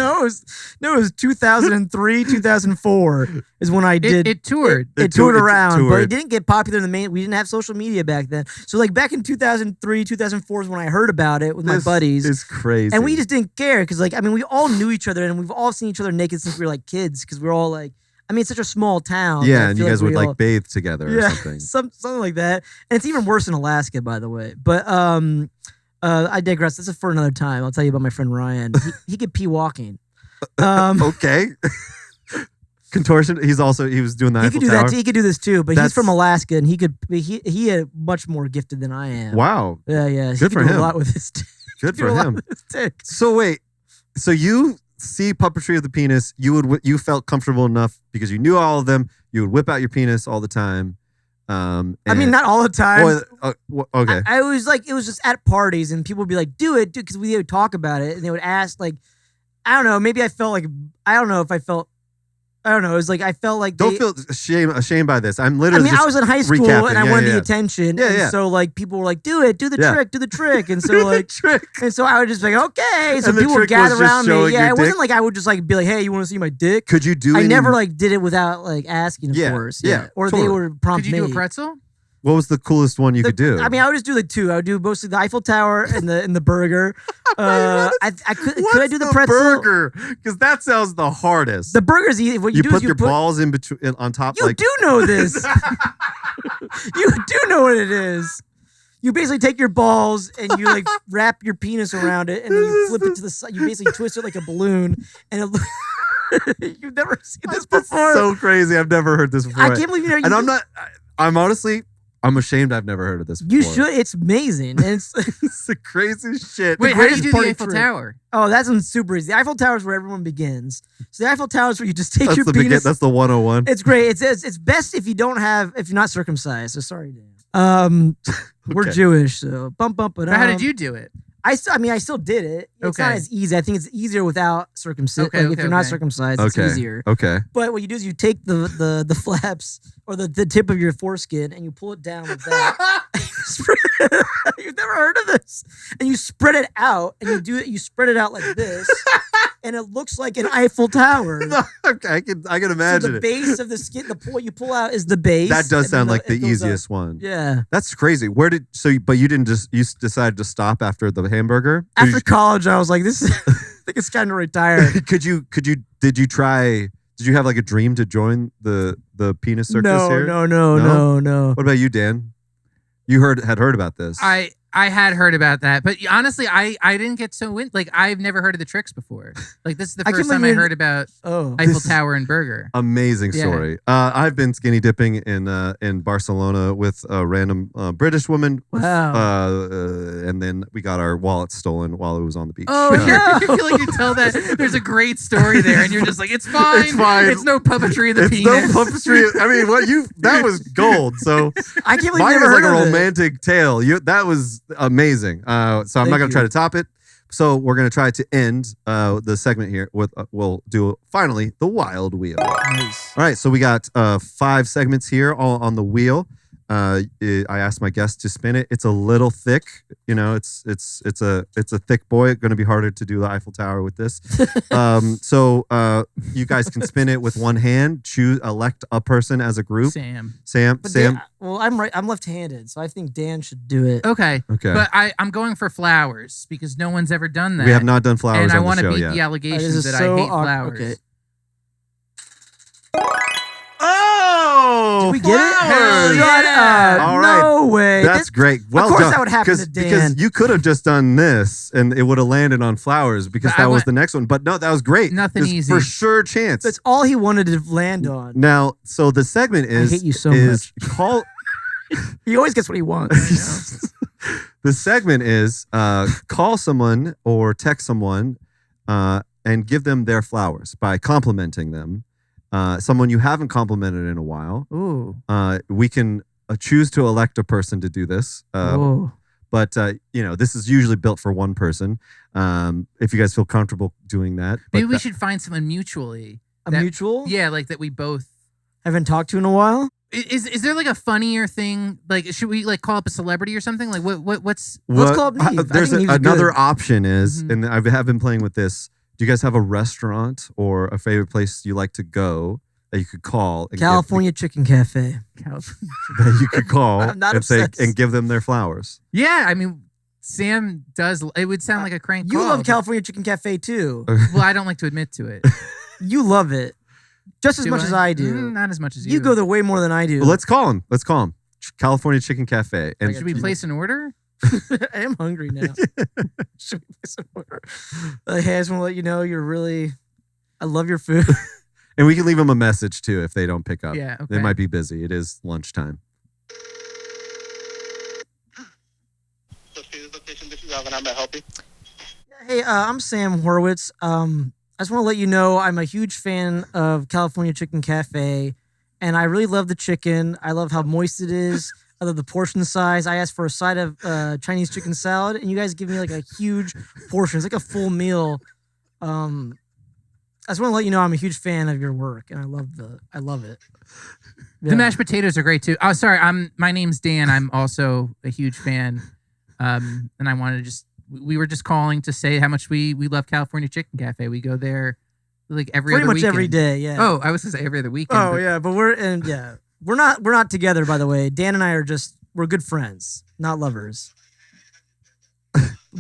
No, it was 2003, 2004 is when I did. It toured. It toured around, but it didn't get popular in the main. We didn't have social media back then. So like back in 2003, 2004 is when I heard about it with my buddies. It's crazy. And we just didn't care because like, I mean, we all knew each other and we've all seen each other naked since we were like kids because we were all like, I mean, it's such a small town. Yeah, and you guys would like bathe together or something. something like that. And it's even worse in Alaska, by the way. But I digress. This is for another time. I'll tell you about my friend Ryan. He could pee walking. Okay. Contortion. He was doing the Eiffel Tower. He could do this too, but he's from Alaska and he had much more gifted than I am. Wow. Yeah. Good for do him. a lot with his Good for him. So wait. So you see Puppetry of the Penis. You felt comfortable enough because you knew all of them. You would whip out your penis all the time. I mean, not all the time. Okay. I was like, it was just at parties, and people would be like, "Do it," because we would talk about it, and they would ask, like, I don't know, maybe I felt like, I don't know if I felt. I don't know. It was like I felt like don't feel ashamed by this. I'm literally. I mean, I was in high school and I wanted the attention. Yeah, and so like people were like, "Do it, do the trick," and so like, and so I would just be like, "Okay." So people would gather around me. Yeah, it wasn't like I would just like be like, "Hey, you want to see my dick?" Could you do? I never like did it without like asking, of course. Yeah, or totally. they would prompt me. Could you do a pretzel? What was the coolest one you could do? I mean, I would just do like two. I would do mostly the Eiffel Tower and the burger. Could I do the pretzel? Burger, because that sounds the hardest. The burger's easy. What you put your balls in between on top. You do know this. You do know what it is. You basically take your balls and you like wrap your penis around it, and then you flip it to the side. You basically twist it like a balloon, and it. You've never seen this before. So crazy! I've never heard this before. I can't believe you know. And I'm not. I'm honestly. I'm ashamed I've never heard of this before. You should. It's amazing. And it's the craziest shit. Wait, how do you do the Eiffel Tower? Oh, that's one super easy. The Eiffel Tower is where everyone begins. So the Eiffel Tower is where you just take your penis. That's the 101. It's great. It's best if you're not circumcised. So sorry, Dan. We're Jewish, so bump. But how did you do it? I still did it. It's not as easy. I think it's easier without circumcision. If you're not circumcised, it's easier. Okay. But what you do is you take the flaps or the tip of your foreskin and you pull it down like that. You've never heard of this. And you spread it out and you do it. You spread it out like this. And it looks like an Eiffel Tower. Okay, I can imagine so the base of the skin, the pull you pull out is the base. That does sound like the easiest one. Yeah, that's crazy. But you didn't you decided to stop after the hamburger? After college, I was like, this is. I think it's time to retire. Did you have like a dream to join the penis circus here? No. What about you, Dan? You had heard about this. I had heard about that, but honestly, I didn't get so in. Like, I've never heard of the tricks before. Like, this is the first time I heard about Eiffel Tower and burger. Amazing story. I've been skinny dipping in Barcelona with a random British woman. Wow. And then we got our wallet stolen while it was on the beach. Oh, you feel like you tell that there's a great story there, and you're just like, it's fine. It's fine. It's no puppetry of the penis. No puppetry. I mean, that was gold. So I can't believe mine you never was like heard a of romantic tale. That was amazing. So I'm not going to try to top it. So we're going to try to end the segment here with we'll do finally the wild wheel. Nice. All right, so we got 5 segments here all on the wheel. I asked my guest to spin it. It's a little thick, it's a thick boy. It's going to be harder to do the Eiffel Tower with this. So you guys can spin it with one hand. Elect a person as a group. Sam. Dan, well, I'm left-handed, so I think Dan should do it. Okay. But I'm going for flowers because no one's ever done that. We have not done flowers and on I want the to show beat yet. the allegations that I hate flowers. Okay. Oh! Did we get it? Shut up. All right. No way. That's great. Well of course done. that would happen to Dan. Because you could have just done this and it would have landed on flowers because that was the next one. But no, that was great. Nothing There's easy. For sure chance. That's all he wanted to land on. Now, so the segment is... I hate you so much. Call... He always gets what he wants. The segment is call someone or text someone and give them their flowers by complimenting them. Someone you haven't complimented in a while. Ooh. We can choose to elect a person to do this. But this is usually built for one person. If you guys feel comfortable doing that, maybe we should find someone mutually. Mutual? Yeah, like that we both haven't talked to in a while. Is there like a funnier thing? Like, should we like call up a celebrity or something? Like, what's let's call up Neve. There's another option is, and I have been playing with this. Do you guys have a restaurant or a favorite place you like to go that you could call? And California Chicken Cafe. That you could call and say and give them their flowers. Yeah, I mean, Sam does. It would sound like a crank. You love California Chicken Cafe too. Well, I don't like to admit to it. You love it just as much as I do. Not as much as you. You go there way more than I do. Well, let's call him. California Chicken Cafe. And should we place an order? I am hungry now. Should we place an order? Hey, I just want to let you know I love your food. And we can leave them a message too if they don't pick up. Yeah, okay. They might be busy. It is lunchtime. Hey, I'm Sam Horowitz. I just want to let you know I'm a huge fan of California Chicken Cafe, and I really love the chicken. I love how moist it is. I love the portion size. I asked for a side of Chinese chicken salad, and you guys give me like a huge portion. It's like a full meal. I just want to let you know I'm a huge fan of your work, and I love it. Yeah. The mashed potatoes are great too. Oh, sorry. My name's Dan. I'm also a huge fan. And I wanted to we were just calling to say how much we love California Chicken Cafe. We go there like pretty much weekend. Every day. Yeah. Oh, I was gonna say every other weekend. Oh yeah, but we're not together, by the way. Dan and I we're good friends, not lovers.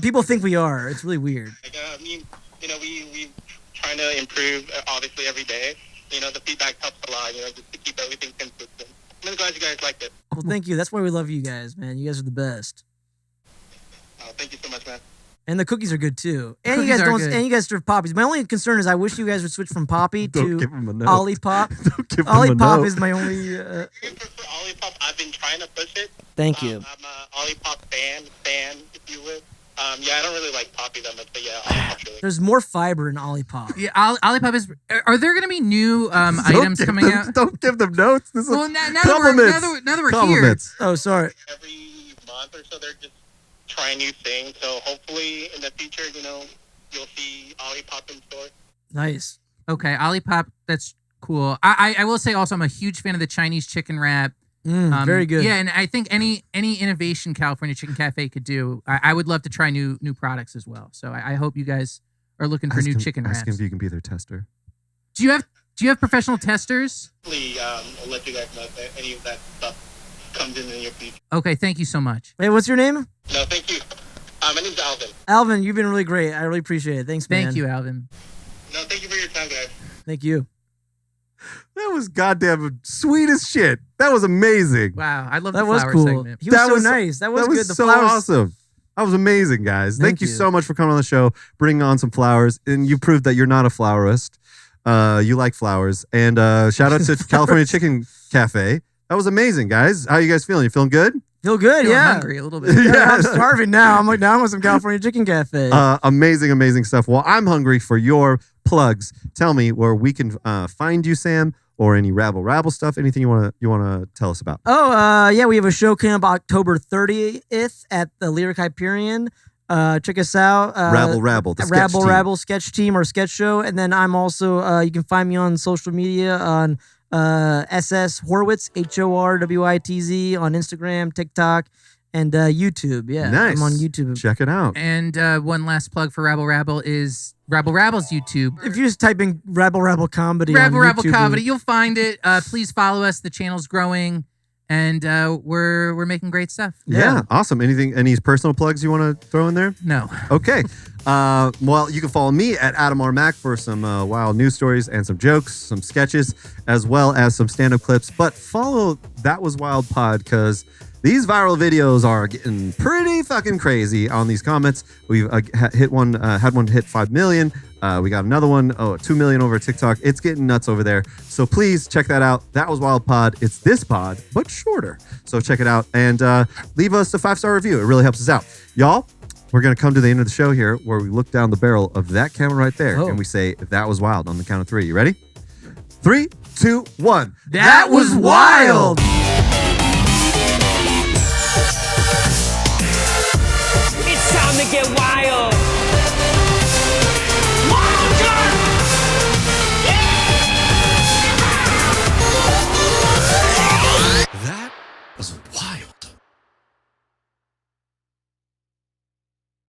People think we are. It's really weird. I mean, we trying to improve obviously every day. The feedback helps a lot. Just to keep everything consistent. I'm glad you guys liked it. Well, thank you. That's why we love you guys, man. You guys are the best. Thank you so much, man. And the cookies are good too. And you guys serve poppies. My only concern is I wish you guys would switch from Poppy to Olipop. Olipop is my only. For Olipop, I've been trying to push it. Thank you. I'm a Olipop fan, if you would. I don't really like Poppy that much, but yeah, Olipop's really. There's more fiber in Olipop. Yeah, Olipop is. Are there going to be new items coming out? Don't give them notes. This is now compliments. That we're here. Oh, sorry. Every month or so, they're just trying new things. So hopefully in the future, you'll see Olipop in store. Nice. Okay, Olipop. That's cool. I will say also I'm a huge fan of the Chinese chicken wrap. Very good. Yeah, and I think any innovation California Chicken Cafe could do, I would love to try new products as well. So I hope you guys are looking for new chicken wraps. Ask him if you can be their tester. Do you have professional testers? I'll let you guys know if any of that stuff comes in your future. Okay, thank you so much. Hey, what's your name? No, thank you. My name's Alvin. Alvin, you've been really great. I really appreciate it. Thanks, man. Thank you, Alvin. No, thank you for your time, guys. Thank you. That was goddamn sweet as shit. That was amazing. Wow, I love that. The Was flower cool. segment. He was so nice. That was good. The so awesome. That was amazing, guys. Thank you so much for coming on the show, bringing on some flowers, and you proved that you're not a flowerist. You like flowers. And shout out to California Chicken Cafe. That was amazing, guys. How you guys feeling? You feeling good? Feel good, Feeling yeah. hungry a little bit. Yeah, I'm starving now. I'm like, now I want some California Chicken Cafe. Amazing stuff. Well, I'm hungry for your plugs. Tell me where we can find you, Sam, or any Rabble Rabble stuff. Anything you wanna tell us about? Oh, yeah, we have a show coming up October 30th at the Lyric Hyperion. Check us out. Rabble Rabble, the sketch Rabble team. Rabble sketch team or sketch show. And then I'm also, you can find me on social media on SS Horowitz, HORWITZ on Instagram, TikTok, and YouTube. Yeah, nice. I'm on YouTube. Check it out. And one last plug for Rabble Rabble is Rabble Rabble's YouTube. If you just type in Rabble Rabble Comedy Rabble on Rabble YouTube, Comedy, you'll find it. Please follow us. The channel's growing, and we're making great stuff. Yeah, awesome. Any personal plugs you want to throw in there? No. Okay. Well, you can follow me at Adam Macias for some wild news stories and some jokes, some sketches, as well as some stand-up clips. But follow That Was Wild Pod because these viral videos are getting pretty fucking crazy on these comments. We've had one hit 5 million. We got another one, 2 million over TikTok. It's getting nuts over there. So please check that out. That Was Wild Pod. It's this pod, but shorter. So check it out and leave us a 5-star review. It really helps us out. Y'all, we're going to come to the end of the show here where we look down the barrel of that camera right there and we say, that was wild on the count of 3. You ready? 3, 2, 1. That was wild!